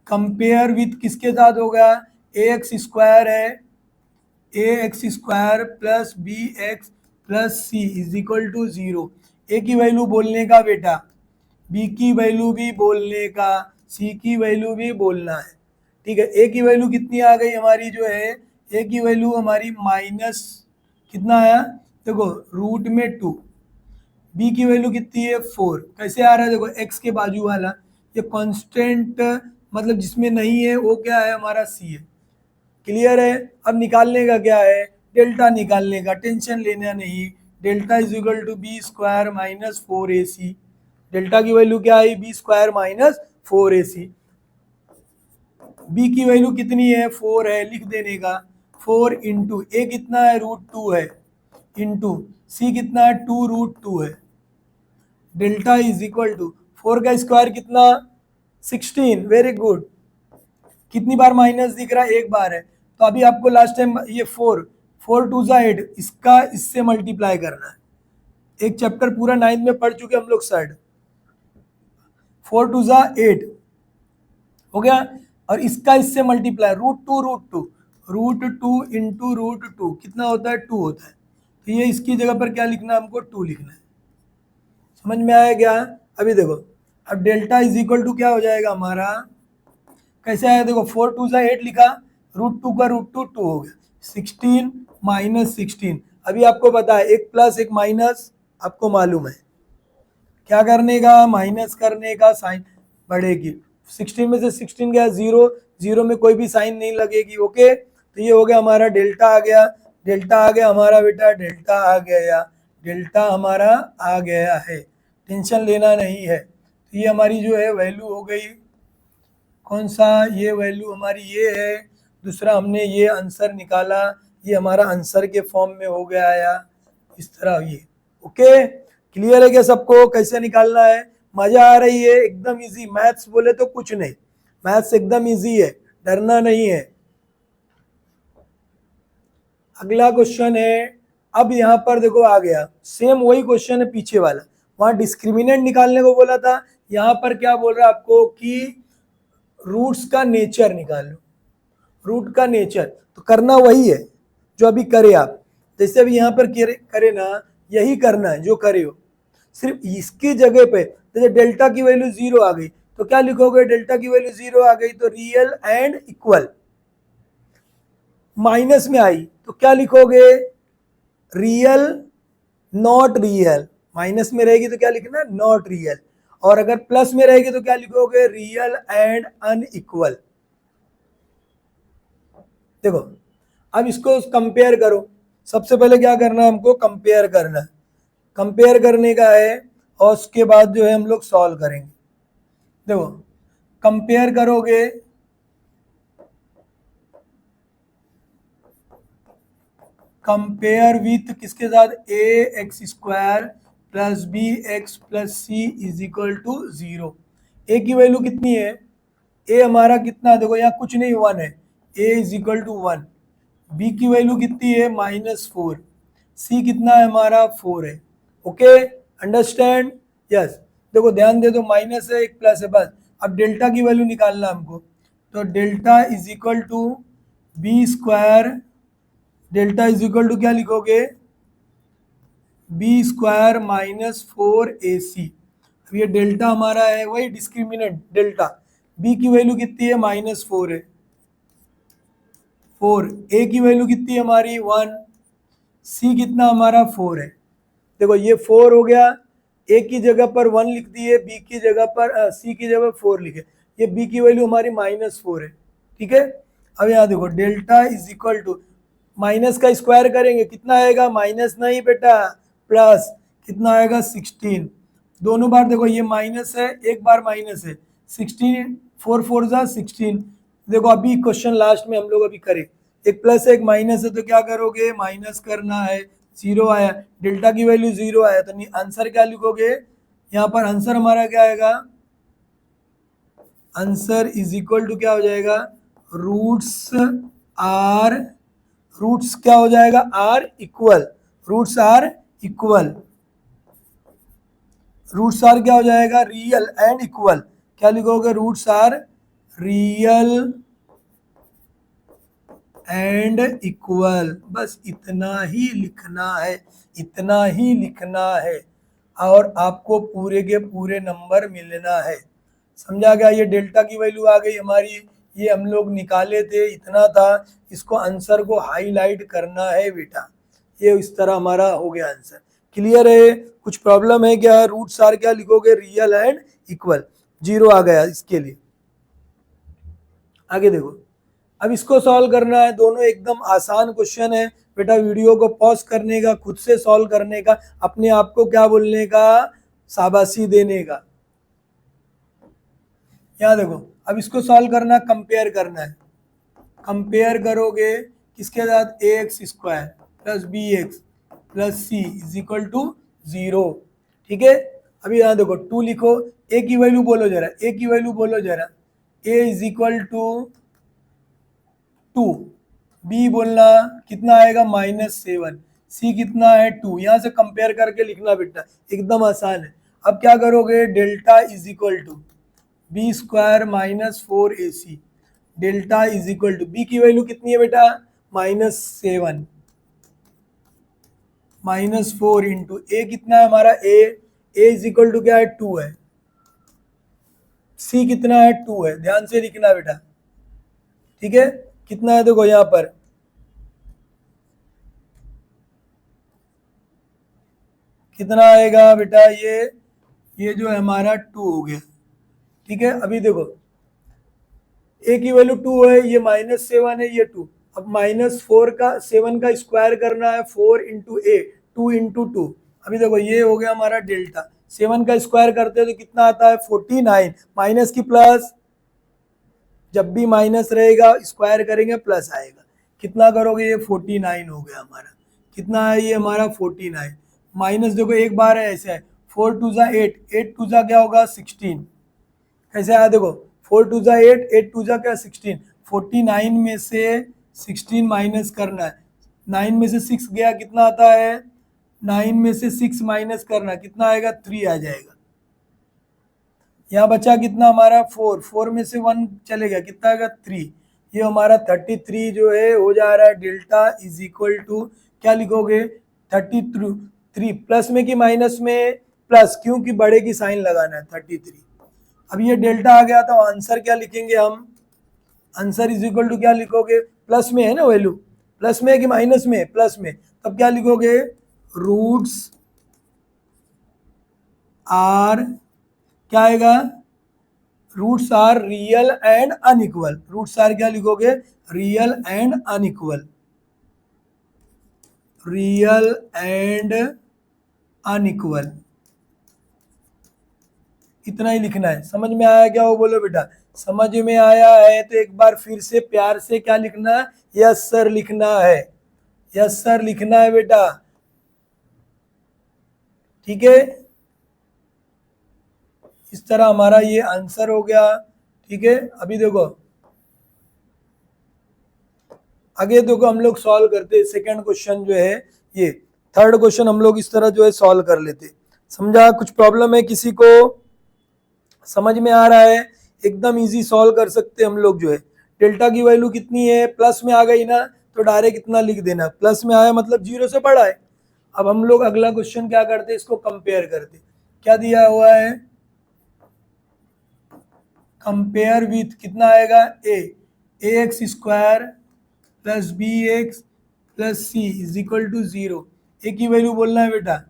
[SPEAKER 1] कंपेयर विथ किसके साथ होगा, ए एक्स स्क्वायर है, a x square plus B x plus C is equal to 0। A की वैल्यू बोलने का बेटा, बी की वैल्यू भी बोलने का, सी की वैल्यू भी बोलना है, ठीक है। ए की वैल्यू कितनी आ गई हमारी जो है, ए की वैल्यू हमारी माइनस कितना आया देखो रूट में 2। बी की वैल्यू कितनी है 4। कैसे आ रहा है देखो, एक्स के बाजू वाला ये कांस्टेंट मतलब जिसमें नहीं है वो क्या है हमारा सी है। क्लियर है। अब निकालने का क्या है, डेल्टा निकालने का, टेंशन लेना नहीं। Delta is equal to B square minus 4ac। Delta की वैल्यू क्या आई, b square minus 4ac। B की वैल्यू कितनी है 4 है, लिख देने का 4 इंटू ए कितना है √2 है, इंटू सी कितना है 2√2 है। डेल्टा इज इक्वल टू 4 का स्क्वायर कितना 16। Very good. कितनी बार माइनस दिख रहा है, एक बार है। तो अभी आपको लास्ट टाइम ये 4 2 जा 8 इसका इससे मल्टीप्लाई करना है। एक चैप्टर पूरा 9th में पढ़ चुके हम लोग सर्ड। 4 2 जा 8 हो गया, और इसका इससे मल्टीप्लाई √2 इंटू √2 कितना होता है 2 होता है। तो ये इसकी जगह पर क्या लिखना है हमको 2 लिखना है। समझ में आया क्या। अभी देखो अब डेल्टा इज इक्वल टू क्या हो जाएगा हमारा, कैसे आया देखो 4 2 जा 8 लिखा, √2 का √2 2 हो गया, 16 माइनस 16। अभी आपको पता है एक प्लस एक माइनस, आपको मालूम है क्या करने का, माइनस करने का, साइन बढ़ेगी। 16 में से 16 गया 0, 0 में कोई भी साइन नहीं लगेगी। ओके, तो ये हो गया हमारा डेल्टा आ गया, डेल्टा आ गया हमारा बेटा, डेल्टा आ गया, डेल्टा हमारा आ गया है, टेंशन लेना नहीं है। तो ये हमारी जो है वैल्यू हो गई, कौन सा, ये वैल्यू हमारी ये है। दूसरा हमने ये आंसर निकाला, ये हमारा आंसर के फॉर्म में हो गया आया इस तरह ये। ओके, क्लियर है क्या सबको कैसे निकालना है। मजा आ रही है, एकदम इजी। मैथ्स बोले तो कुछ नहीं, मैथ्स एकदम इजी है, डरना नहीं है। अगला क्वेश्चन है, अब यहाँ पर देखो आ गया सेम वही क्वेश्चन है पीछे वाला, वहां डिस्क्रिमिनेंट निकालने को बोला था, यहाँ पर क्या बोल रहा है आपको कि रूट्स का नेचर निकाल लो। रूट का नेचर तो करना वही है जो अभी करे आप, जैसे अभी यहाँ पर करे ना, यही करना है जो करे हो, सिर्फ इसकी जगह पे जैसे डेल्टा की वैल्यू 0 आ गई तो क्या लिखोगे, डेल्टा की वैल्यू 0 आ गई तो रियल एंड इक्वल। माइनस में आई तो क्या लिखोगे, रियल नॉट रियल। माइनस में रहेगी तो क्या लिखना, नॉट रियल। और अगर प्लस में रहेगी तो क्या लिखोगे, रियल एंड अनइक्वल। देखो अब इसको कंपेयर करो। सबसे पहले क्या करना है हमको, कंपेयर करना है। कंपेयर करने का है और उसके बाद जो है हम लोग सॉल्व करेंगे। देखो कंपेयर करोगे, कंपेयर विथ किसके साथ, a x square plus B x plus C is equal to 0। A की वैल्यू कितनी है, ए हमारा कितना, देखो यहाँ कुछ नहीं 1 है, ए इज इक्वल टू 1। बी की वैल्यू कितनी है -4, सी कितना है हमारा 4 है। Okay, understand, yes. देखो ध्यान दे दो, माइनस है एक प्लस है बस। अब डेल्टा की वैल्यू निकालना हमको, तो delta is equal to B square, delta is equal to क्या लिखोगे, बी स्क्वायर -4ac। अब ये डेल्टा हमारा है वही डिस्क्रिमिनेंट डेल्टा, बी की वैल्यू कितनी है -4 है, 4, ए की वैल्यू कितनी है हमारी 1, सी कितना हमारा 4 है। देखो ये 4 हो गया, ए की जगह पर 1 लिख दिए, बी की जगह पर सी की जगह 4 लिखे, ये बी की वैल्यू हमारी -4 है, ठीक है। अब यहाँ देखो delta is equal to, minus का स्क्वायर करेंगे कितना आएगा, माइनस नहीं बेटा प्लस, कितना आएगा 16। दोनों बार देखो ये माइनस है, एक बार माइनस है, 16 4 4 जा 16। देखो अभी क्वेश्चन लास्ट में हम लोग अभी करें, एक प्लस एक माइनस है तो क्या करोगे, माइनस करना है। जीरो आया, डेल्टा की वैल्यू जीरो आया तो आंसर क्या लिखोगे, यहाँ पर आंसर हमारा क्या आएगा, आंसर इज इक्वल टू क्या हो जाएगा, रूट्स आर, रूट्स क्या हो जाएगा, are equal, roots are equal, roots are क्या हो जाएगा, रियल एंड इक्वल। क्या लिखोगे, roots are real and equal. बस इतना ही लिखना है, इतना ही लिखना है और आपको पूरे के पूरे नंबर मिलना है। समझा गया। ये डेल्टा की वैल्यू आ गई हमारी, ये हम लोग निकाले थे, इतना था, इसको आंसर को हाईलाइट करना है बेटा। ये इस तरह हमारा हो गया आंसर। क्लियर है, कुछ प्रॉब्लम है क्या, रूट्स आर क्या लिखोगे, रियल एंड इक्वल। जीरो आ गया इसके लिए। आगे देखो, अब इसको सॉल्व करना है, दोनों एकदम आसान क्वेश्चन है बेटा। वीडियो को पॉज करने का, खुद से सॉल्व करने का, अपने आप को क्या बोलने का, शाबाशी देने का। यहाँ देखो, अब इसको सॉल्व करना, कंपेयर करना है। कंपेयर करोगे किसके साथ, a x square plus B x plus C is equal to 0। ठीक है, अभी यहाँ देखो 2 लिखो, ए की वैल्यू बोलो जरा, ए की वैल्यू बोलो जरा, ए इज इक्वल टू 2, बी बोलना कितना आएगा -7, सी कितना है 2। यहाँ से कंपेयर करके लिखना बेटा, एकदम आसान है। अब क्या करोगे, delta is equal to B square -4ac, delta is equal to, B की वैल्यू कितनी है बेटा, -7, -4 इंटू ए कितना है हमारा, ए इज इक्वल टू क्या है, 2 है, सी कितना है 2 है, ध्यान से लिखना बेटा। ठीक है, कितना है देखो यहाँ पर, कितना आएगा बेटा, ये जो है हमारा 2 हो गया। ठीक है, अभी देखो ए की वैल्यू 2 है, ये -7 है, ये 2। अब -4 का 7 का स्क्वायर करना है, 4 इंटू ए, 2 इंटू 2। अभी देखो ये हो गया हमारा डेल्टा, 7 का स्क्वायर करते हैं तो कितना आता है 49, माइनस की प्लस, जब भी माइनस रहेगा स्क्वायर करेंगे प्लस आएगा। कितना करोगे, ये 49 हो गया हमारा। कितना है ये हमारा 49, माइनस देखो एक बार है, ऐसे है 4 टू जा 8, 8 टू जा क्या होगा 16। कैसे आया देखो, 4 टू जा 8, 8 टू जा क्या 16, 49 में से 16 माइनस करना है, 9 में से 6 गया कितना आता है, 9 में से 6 माइनस करना कितना आएगा, 3 आ जाएगा। यहाँ बचा कितना हमारा 4, 4 में से 1 चले गया कितना आएगा 3। ये हमारा 33 जो है हो जा रहा है। डेल्टा इज इक्वल टू क्या लिखोगे, 33 प्लस में कि माइनस में, प्लस, क्योंकि बड़े की साइन लगाना है 33। अब ये डेल्टा आ गया तो आंसर क्या लिखेंगे हम, आंसर इज इक्वल टू क्या लिखोगे, प्लस में है ना वैल्यू, प्लस में है कि माइनस में, प्लस में, तब क्या लिखोगे, रूट्स आर क्या आएगा, roots are real and unequal. Roots are क्या लिखोगे, real and unequal, real and unequal. इतना ही लिखना है। समझ में आया क्या, वो बोलो बेटा, समझ में आया है तो एक बार फिर से प्यार से क्या लिखना है, यस सर लिखना है, यस सर लिखना है बेटा। ठीक है, इस तरह हमारा ये आंसर हो गया। ठीक है, अभी देखो आगे देखो, हम लोग सॉल्व करते सेकंड क्वेश्चन जो है, ये थर्ड क्वेश्चन हम लोग इस तरह जो है सॉल्व कर लेते। समझा, कुछ प्रॉब्लम है किसी को, समझ में आ रहा है, एकदम इजी सॉल्व कर सकते हम लोग जो है। डेल्टा की वैल्यू कितनी है, प्लस में आ गई ना तो डायरेक्ट इतना लिख देना, प्लस में आया मतलब 0 से बड़ा है। अब हम लोग अगला क्वेश्चन क्या करते, इसको कंपेयर करते। क्या दिया हुआ है, कंपेयर विथ कितना आएगा, a x square plus B x plus C is equal to 0। A की वैल्यू बोलना है बेटा,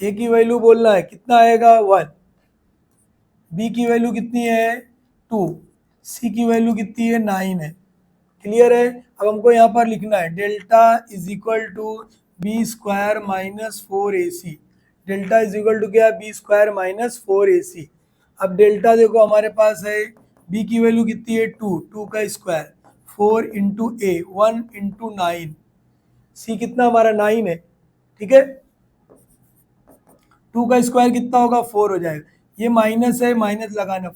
[SPEAKER 1] ए की वैल्यू बोलना है, कितना आएगा 1, बी की वैल्यू कितनी है 2, सी की वैल्यू कितनी है 9 है। क्लियर है। अब हमको यहाँ पर लिखना है delta is equal to B square -4ac, delta is equal to क्या, बी स्क्वायर -4ac। अब डेल्टा देखो हमारे पास है, बी की वैल्यू कितनी है 2, 2 का स्क्वायर, 4 इंटू ए 1 इंटू 9, सी कितना हमारा 9 है, ठीक है। 2 का स्क्वायर कितना होगा 4 हो जाएगा, ये माइनस है, माइनस लगाना,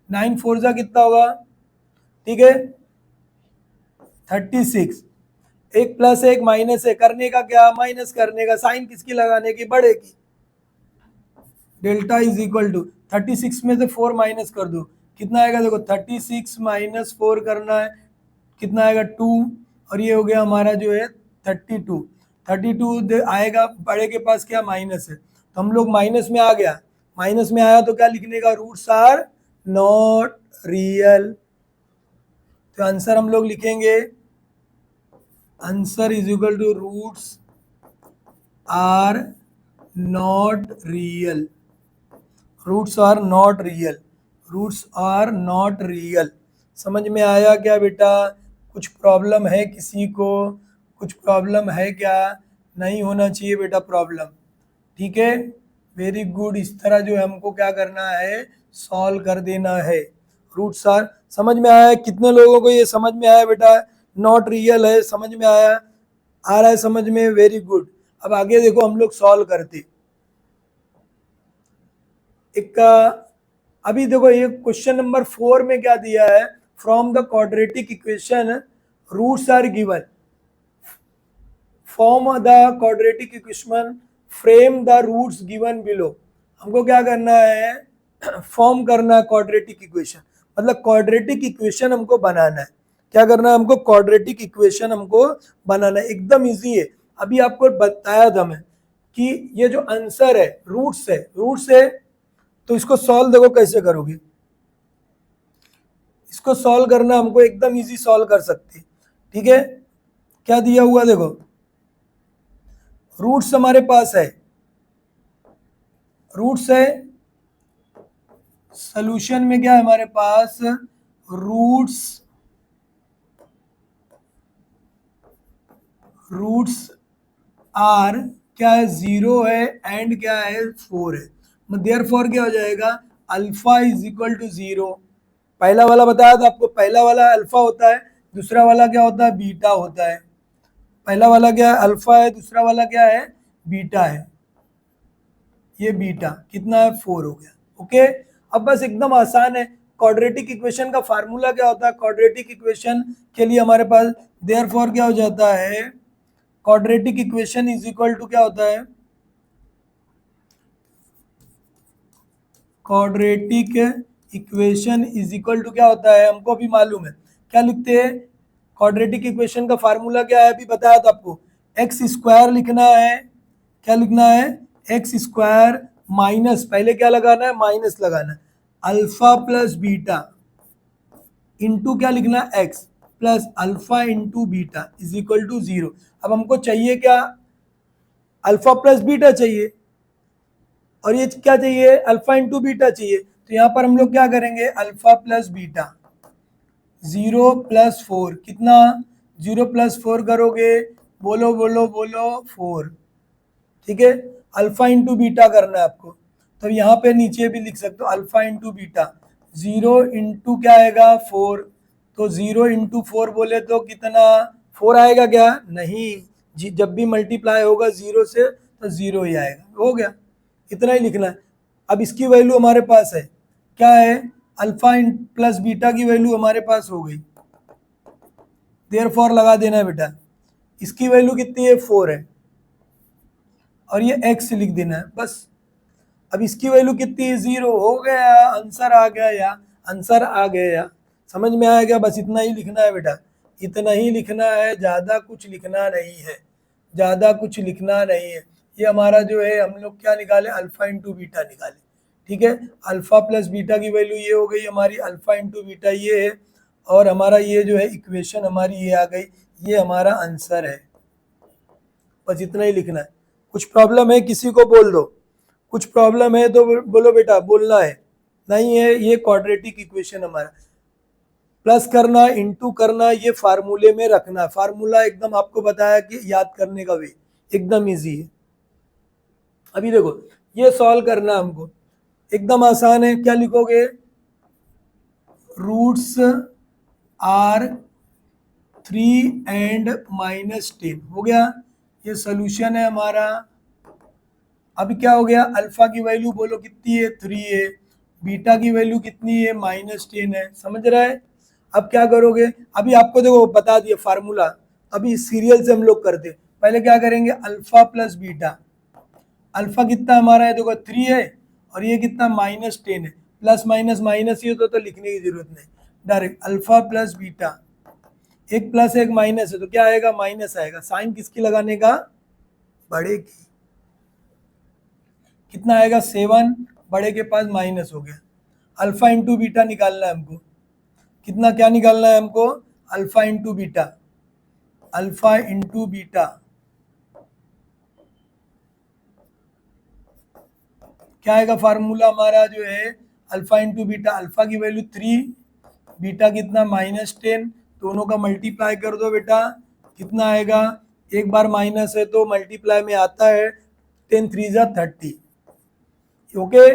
[SPEAKER 1] 9 4 जा कितना होगा, ठीक है 36, एक प्लस है एक माइनस है, करने का क्या, माइनस करने का, साइन किसकी लगाने की, बड़े की। डेल्टा इज इक्वल टू 36 में से 4 माइनस कर दो, कितना आएगा देखो, 36 माइनस 4 करना है, कितना आएगा 2, और ये हो गया हमारा जो है 32। 32 आएगा, बड़े के पास क्या माइनस है, तो हम लोग माइनस में आ गया, माइनस में आया तो क्या लिखने का, रूट्स आर नॉट रियल। तो आंसर हम लोग लिखेंगे, answer is equal to roots are not real, roots are not real, roots are not real. समझ में आया क्या बेटा, कुछ प्रॉब्लम है किसी को, कुछ प्रॉब्लम है क्या, नहीं होना चाहिए बेटा प्रॉब्लम, ठीक है, वेरी गुड। इस तरह जो है हमको क्या करना है, सॉल्व कर देना है। रूट्स आर समझ में आया, कितने लोगों को ये समझ में आया बेटा, नॉट रियल है, समझ में आया, आ रहा है समझ में, वेरी गुड। अब आगे देखो हम लोग सॉल्व करते, एक अभी देखो ये क्वेश्चन नंबर 4 में क्या दिया है, from the quadratic equation roots are given, form the quadratic equation frame the roots given below. हमको क्या करना है, फॉर्म करना है क्वाड्रेटिक इक्वेशन, मतलब क्वाड्रेटिक इक्वेशन हमको बनाना है, क्या करना है हमको, क्वाड्रेटिक इक्वेशन हमको बनाना है, एकदम इजी है। अभी आपको बताया था मैं कि ये जो आंसर है रूट्स है, रूट्स है, तो इसको सॉल्व देखो कैसे करोगे, इसको सॉल्व करना हमको एकदम इजी सॉल्व कर सकते, ठीक है। क्या दिया हुआ देखो, रूट्स हमारे पास है, रूट्स है, सॉल्यूशन में क्या है हमारे पास, रूट्स, रूट्स आर क्या है 0 है एंड क्या है 4 है, देयरफॉर क्या हो जाएगा, अल्फा इज इक्वल टू 0। पहला वाला बताया था आपको, पहला वाला अल्फा होता है, दूसरा वाला क्या होता है, बीटा होता है। पहला वाला क्या है, अल्फा है, दूसरा वाला क्या है, बीटा है, ये बीटा कितना है 4 हो गया, ओके। अब बस एकदम आसान है, क्वाड्रेटिक इक्वेशन का फार्मूला क्या होता है, क्वाड्रेटिक इक्वेशन के लिए हमारे पास देयरफॉर क्या हो जाता है, quadratic equation is equal to क्या होता है, quadratic equation is equal to क्या होता है, हमको अभी मालूम है, क्या लिखते हैं, क्वाड्रेटिक इक्वेशन का फार्मूला क्या है, अभी बताया था आपको, एक्स स्क्वायर लिखना है, क्या लिखना है, एक्स स्क्वायर माइनस, पहले क्या लगाना है, माइनस लगाना है, अल्फा प्लस बीटा इंटू क्या लिखना है, X plus alpha into beta is equal to 0। अब हमको चाहिए क्या, अल्फा प्लस बीटा चाहिए, और ये क्या चाहिए, अल्फा इंटू बीटा चाहिए, तो यहाँ पर हम लोग क्या करेंगे, अल्फा प्लस बीटा 0 प्लस 4 कितना, 0 प्लस 4 करोगे, बोलो बोलो बोलो 4, ठीक है। अल्फा इंटू बीटा करना है आपको, तो यहाँ पे नीचे भी लिख सकते हो अल्फा इंटू बीटा, 0 इंटू क्या आएगा 4, तो 0 इंटू 4 बोले तो कितना 4 आएगा क्या, नहीं जी, जब भी मल्टीप्लाई होगा 0 से तो 0 ही आएगा, हो गया, इतना ही लिखना है। अब इसकी वैल्यू हमारे पास है, क्या है, अल्फा प्लस बीटा की वैल्यू हमारे पास हो गई, देयरफॉर लगा देना है बेटा, इसकी वैल्यू कितनी है 4 है, और ये x लिख देना है बस। अब इसकी वैल्यू कितनी है 0, हो गया, आंसर आ गया, या आंसर आ गया, समझ में आएगा, बस इतना ही लिखना है बेटा, इतना ही लिखना है, ज़्यादा कुछ लिखना नहीं है, ज़्यादा कुछ लिखना नहीं है। ये हमारा जो है हम लोग क्या निकाले, अल्फा इंटू बीटा निकाले, ठीक है। अल्फा प्लस बीटा की वैल्यू ये हो गई हमारी, अल्फा इंटू बीटा ये है, और हमारा ये जो है इक्वेशन हमारी ये आ गई, ये हमारा आंसर है, बस इतना ही लिखना है। कुछ प्रॉब्लम है किसी को बोल दो, कुछ प्रॉब्लम है तो बोलो बेटा, बोलना है, नहीं है, ये क्वाड्रेटिक इक्वेशन हमारा, प्लस करना इंटू करना, ये फार्मूले में रखना, फार्मूला एकदम आपको बताया कि याद करने का वे एकदम इजी है। अभी देखो ये सॉल्व करना हमको एकदम आसान है, क्या लिखोगे, रूट्स आर 3 एंड -10 हो गया। ये सोल्यूशन है हमारा। अब क्या हो गया, अल्फा की वैल्यू बोलो कितनी है, 3 है, बीटा की वैल्यू कितनी है, -10 है। समझ रहा है। अब क्या करोगे, अभी आपको देखो बता दिया फार्मूला, अभी सीरियल से हम लोग करते। पहले क्या करेंगे, अल्फा प्लस बीटा। अल्फा कितना हमारा है, देखो 3 है, और ये कितना -10 है। प्लस माइनस माइनस ही तो लिखने की जरूरत नहीं, डायरेक्ट अल्फा प्लस बीटा। एक प्लस एक माइनस है तो क्या आएगा, माइनस आएगा। साइन किसकी लगाने का, बड़े की। कितना आएगा 7, बड़े के पास माइनस हो गया। अल्फा इंटू बीटा निकालना है हमको। कितना, क्या निकालना है हमको, alpha into beta. Alpha into beta क्या आएगा, फार्मूला हमारा जो है अल्फा इंटू बीटा। अल्फा की वैल्यू 3, बीटा कितना -10, दोनों का मल्टीप्लाई कर दो बेटा, कितना आएगा, एक बार माइनस है तो मल्टीप्लाई में आता है, 10 3 जा 30। ओके,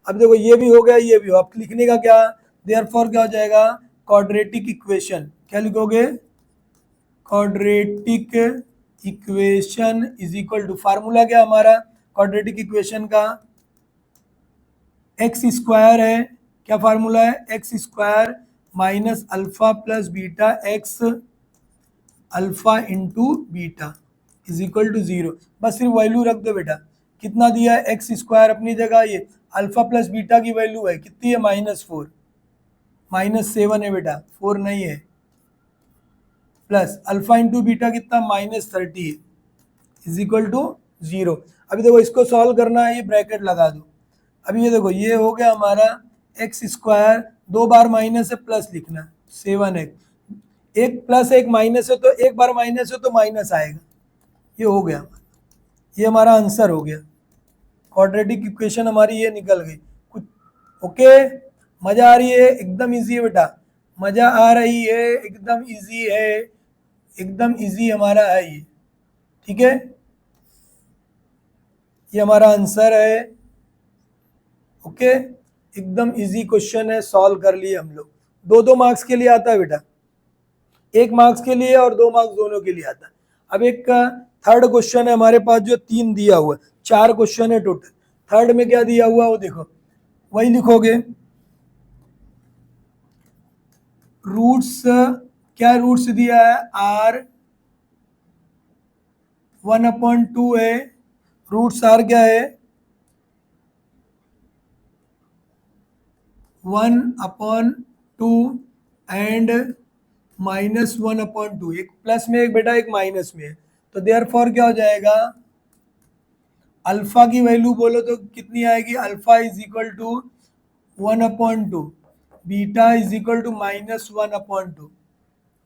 [SPEAKER 1] अब देखो ये भी हो गया, ये भी हो। अब लिखने का क्या, देयरफॉर क्या हो जाएगा, क्वाड्रेटिक इक्वेशन। क्या लिखोगे, quadratic equation is equal to, formula क्या हमारा क्वाड्रेटिक इक्वेशन का, एक्स स्क्वायर है। क्या फार्मूला है, X square minus alpha plus beta X alpha into beta is equal to 0। बस सिर्फ वैल्यू रख दो बेटा। कितना दिया है, एक्स स्क्वायर अपनी जगह, ये अल्फा प्लस बीटा की वैल्यू है कितनी है, -4, -7 है बेटा, 4 नहीं है। प्लस अल्फा इंटू बीटा कितना, -30 है, इज इक्वल टू 0। अभी देखो इसको सॉल्व करना है, ये ब्रैकेट लगा दो। अभी ये देखो ये हो गया हमारा एक्स स्क्वायर, 2 बार माइनस है प्लस लिखना है, 7x। एक प्लस एक माइनस है तो एक बार माइनस है तो माइनस आएगा। ये हो गया, ये हमारा आंसर हो गया। क्वाड्रेटिक इक्वेशन हमारी ये निकल गई कुछ। ओके, मजा आ रही है, एकदम इजी है बेटा, मजा आ रही है, एकदम इजी है, एकदम इजी हमारा है ये। ठीक है, ये हमारा आंसर है। ओके, एकदम इजी क्वेश्चन है, सॉल्व कर लिए हम लोग। 2-2 मार्क्स के लिए आता है बेटा, 1 मार्क्स के लिए और 2 मार्क्स दोनों के लिए आता है। अब एक थर्ड क्वेश्चन है हमारे पास जो 3 दिया हुआ है, 4 क्वेश्चन है टोटल। थर्ड में क्या दिया हुआ वो देखो, वही लिखोगे। रूट्स, क्या रूट्स दिया है, r 1/2 है। रूट्स r क्या है, 1/2 एंड -1/2। एक प्लस में एक बेटा, एक माइनस में है, तो देयरफॉर क्या हो जाएगा, अल्फा की वैल्यू बोलो तो कितनी आएगी, alpha is equal to 1/2, beta is equal to -1/2।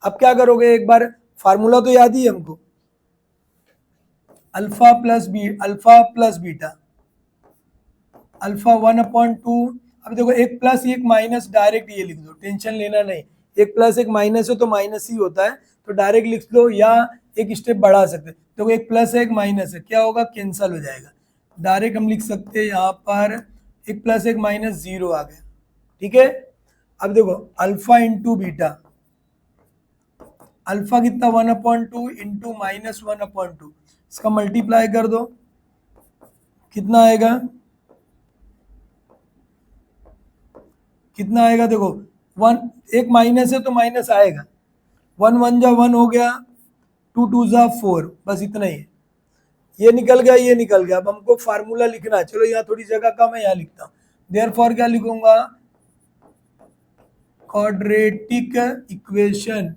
[SPEAKER 1] अब क्या करोगे, एक बार फार्मूला तो याद ही है हमको, अल्फा प्लस बीटा, अल्फा 1/2। अब देखो एक प्लस एक माइनस, डायरेक्ट ये लिख दो, टेंशन लेना नहीं। एक प्लस एक माइनस है तो माइनस ही होता है, तो डायरेक्ट लिख लो, या एक स्टेप बढ़ा सकते। देखो एक प्लस है एक माइनस है, क्या होगा, कैंसल हो जाएगा। डायरेक्ट हम लिख सकते हैं यहाँ पर, एक प्लस एक माइनस 0 आ गया। ठीक है, अब देखो अल्फा इंटू बीटा, अल्फा कितना 1/2 इंटू -1/2, इसका मल्टीप्लाई कर दो, कितना आएगा, कितना आएगा, देखो 1, एक माइनस है तो माइनस आएगा, 1 1 जा 1 हो गया, 2 2 जा 4, बस इतना ही है। ये निकल गया, ये निकल गया। अब हमको फार्मूला लिखना है, चलो यहाँ थोड़ी जगह कम है, यहाँ लिखता हूँ। देयरफॉर क्या लिखूंगा, क्वाड्रेटिक इक्वेशन।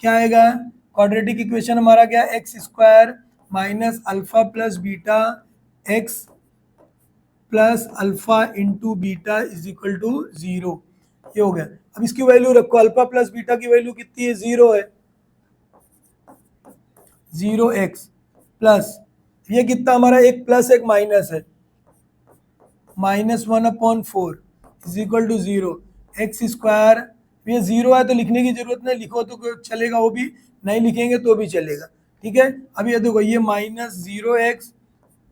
[SPEAKER 1] क्या आएगा, क्वाड्रेटिक इक्वेशन हमारा क्या, X square minus alpha plus beta X plus alpha into beta is equal to 0। ये हो गया। अब इसकी वैल्यू रखो, अल्फा प्लस बीटा की वैल्यू कितनी है, 0 है, 0x प्लस ये कितना हमारा, एक प्लस एक माइनस है, -1/4 is equal to 0। X square, ये 0 है तो लिखने की जरूरत नहीं, लिखो तो चलेगा, वो भी नहीं लिखेंगे तो भी चलेगा। ठीक है, अब ये देखो ये -0x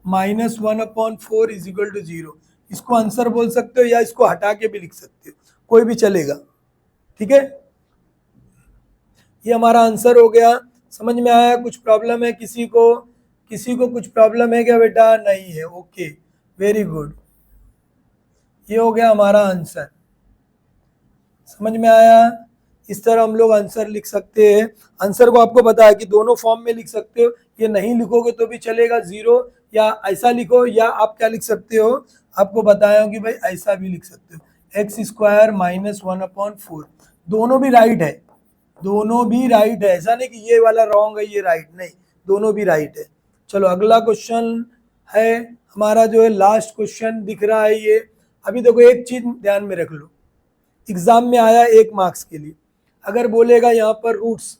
[SPEAKER 1] -1/4 इज इक्वल टू 0। इसको आंसर बोल सकते हो या इसको हटा के भी लिख सकते हो, कोई भी चलेगा। ठीक है, ये हमारा आंसर हो गया। समझ में आया? कुछ प्रॉब्लम है किसी को कुछ प्रॉब्लम है क्या बेटा? नहीं है। Okay, very good. ये हो गया हमारा आंसर। समझ में आया? इस तरह हम लोग आंसर लिख सकते हैं। आंसर को आपको पता है कि दोनों फॉर्म में लिख सकते हो, ये नहीं लिखोगे तो भी चलेगा 0, या ऐसा लिखो, या आप क्या लिख सकते हो, आपको बताया हूँ कि भाई ऐसा भी लिख सकते हो, x² - 1/4। दोनों भी राइट है, दोनों भी राइट है, ऐसा नहीं कि ये वाला रॉन्ग है ये राइट, नहीं, दोनों भी राइट है। चलो अगला क्वेश्चन है हमारा, जो है लास्ट क्वेश्चन दिख रहा है ये। अभी देखो एक चीज ध्यान में रख लो, एग्जाम में आया 1 मार्क्स के लिए, अगर बोलेगा यहाँ पर रूट्स,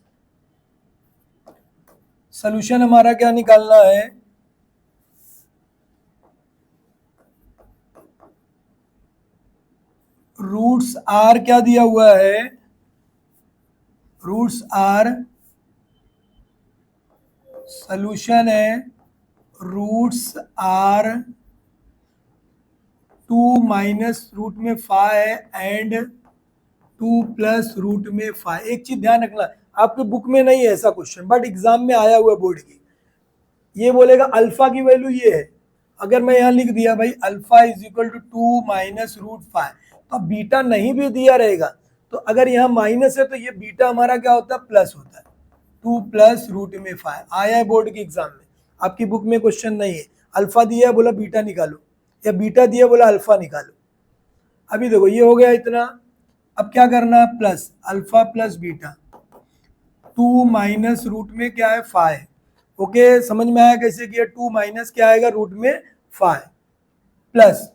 [SPEAKER 1] सॉल्यूशन हमारा क्या निकालना है, रूट्स आर क्या दिया हुआ है, रूट्स आर, सॉल्यूशन है रूट्स आर 2 माइनस रूट में 5 एंड 2 प्लस रूट में 5। एक चीज ध्यान रखना, आपके बुक में नहीं है ऐसा क्वेश्चन, बट एग्जाम में आया हुआ बोर्ड की। ये बोलेगा अल्फा की वैल्यू ये है, अगर मैं यहाँ लिख दिया भाई alpha is equal to 2 minus root 5, तो बीटा नहीं भी दिया रहेगा, तो अगर यहाँ माइनस है तो ये बीटा हमारा क्या होता है, प्लस होता है। 2 प्लस रूट में 5 आया है बोर्ड के एग्जाम में, आपकी बुक में क्वेश्चन नहीं है। अल्फा दिया है बोला बीटा निकालो, या बीटा दिया बोला अल्फा निकालो। अभी देखो ये हो गया इतना, अब क्या करना है, plus alpha plus beta, 2 minus root में क्या है 5। ओके, समझ में आया कैसे किया, 2 माइनस क्या आएगा रूट में 5, प्लस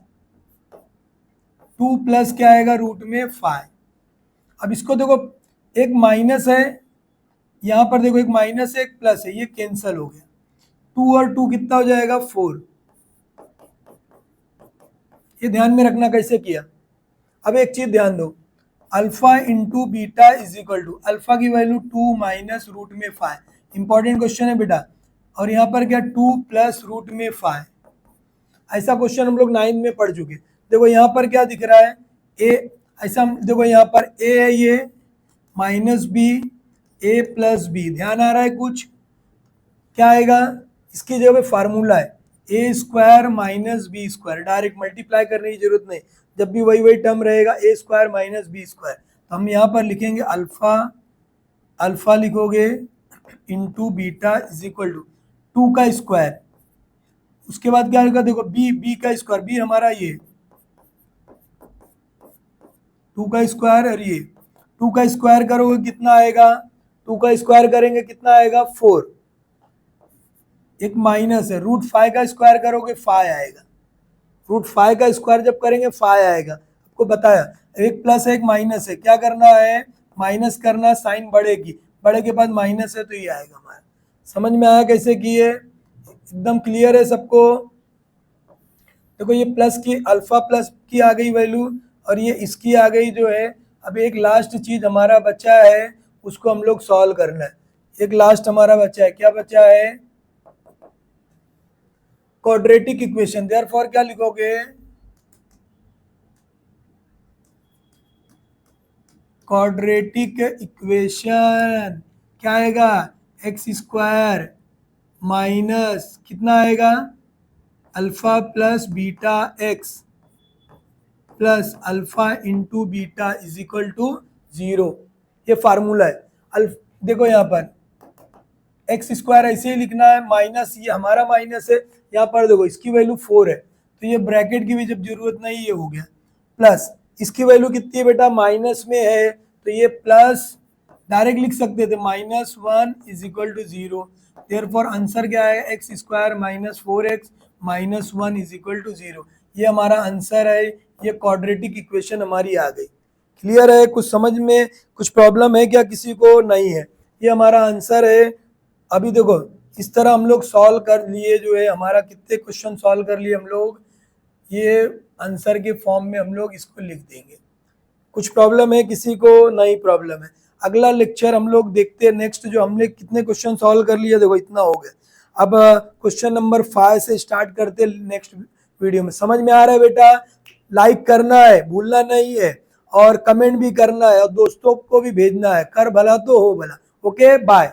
[SPEAKER 1] 2 प्लस क्या आएगा रूट में 5। अब इसको देखो, एक माइनस है यहाँ पर, देखो एक माइनस है एक प्लस है, ये कैंसिल हो गया, 2 और 2 कितना हो जाएगा 4। ये ध्यान में रखना कैसे किया। अब एक चीज ध्यान दो, alpha into beta is equal to, alpha की वैल्यू 2 माइनस रूट में 5, इंपॉर्टेंट क्वेश्चन है बेटा, और यहाँ पर क्या 2 प्लस रूट में 5। ऐसा क्वेश्चन हम लोग 9 में पढ़ चुके। देखो यहाँ पर क्या दिख रहा है, ए, ऐसा देखो यहाँ पर ए है ये, माइनस बी, ए प्लस बी, ध्यान आ रहा है कुछ, क्या आएगा, इसकी जगह फार्मूला है a² minus B square, direct multiply करने की जरूरत नहीं, जब भी वही टर्म रहेगा a² माइनस बी स्क्वायर, तो हम यहाँ पर लिखेंगे अल्फा, अल्फा लिखोगे into beta is equal to 2 का स्क्वायर, उसके बाद क्या होगा, देखो बी का स्क्वायर, बी हमारा ये 2 का स्क्वायर, और ये 2 का स्क्वायर करोगे कितना आएगा, 2 का स्क्वायर करेंगे कितना आएगा 4, एक माइनस है, रूट 5 का स्क्वायर करोगे 5 आएगा, रूट 5 का स्क्वायर जब करेंगे 5 आएगा, आपको बताया, एक प्लस है एक माइनस है, क्या करना है, माइनस करना, साइन बढ़ेगी, बढ़े के बाद माइनस है तो ये आएगा हमारा। समझ में आया कैसे किए, एकदम क्लियर है सबको। देखो ये प्लस की, अल्फा प्लस की आ गई वैल्यू, और ये इसकी आ गई जो है। अब एक लास्ट चीज हमारा बचा है, उसको हम लोग सॉल्व करना है। एक लास्ट हमारा बचा है, क्या बचा है, क्वाड्रेटिक इक्वेशन। देयरफॉर क्या लिखोगे, क्वाड्रेटिक इक्वेशन क्या आएगा, x² माइनस कितना आएगा, alpha plus beta x plus alpha into beta is equal to 0। ये फार्मूला है। देखो यहाँ पर x² ऐसे ही लिखना है, माइनस ये हमारा माइनस है, यहाँ पर देखो इसकी वैल्यू 4 है, तो ये ब्रैकेट की भी जब जरूरत नहीं, ये हो गया, प्लस इसकी वैल्यू कितनी है बेटा, माइनस में है, तो ये प्लस डायरेक्ट लिख सकते थे, -1 is equal to 0। Therefore answer क्या है, x² minus 4x minus 1 is equal to 0। ये हमारा आंसर है, ये क्वाड्रेटिक इक्वेशन हमारी आ गई। क्लियर है, कुछ समझ में कुछ प्रॉब्लम है क्या किसी को, नहीं है, ये हमारा आंसर है। अभी देखो इस तरह हम लोग सॉल्व कर लिए, जो है हमारा कितने क्वेश्चन सॉल्व कर लिए हम लोग, ये आंसर के फॉर्म में हम लोग इसको लिख देंगे। कुछ प्रॉब्लम है किसी को, नहीं प्रॉब्लम है। अगला लेक्चर हम लोग देखते हैं नेक्स्ट, जो हमने कितने क्वेश्चन सॉल्व कर लिए, देखो इतना हो गया। अब क्वेश्चन नंबर 5 से स्टार्ट करते नेक्स्ट वीडियो में। समझ में आ रहा है बेटा, लाइक करना है भूलना नहीं है, और कमेंट भी करना है, और दोस्तों को भी भेजना है, कर भला तो हो भला। Okay bye.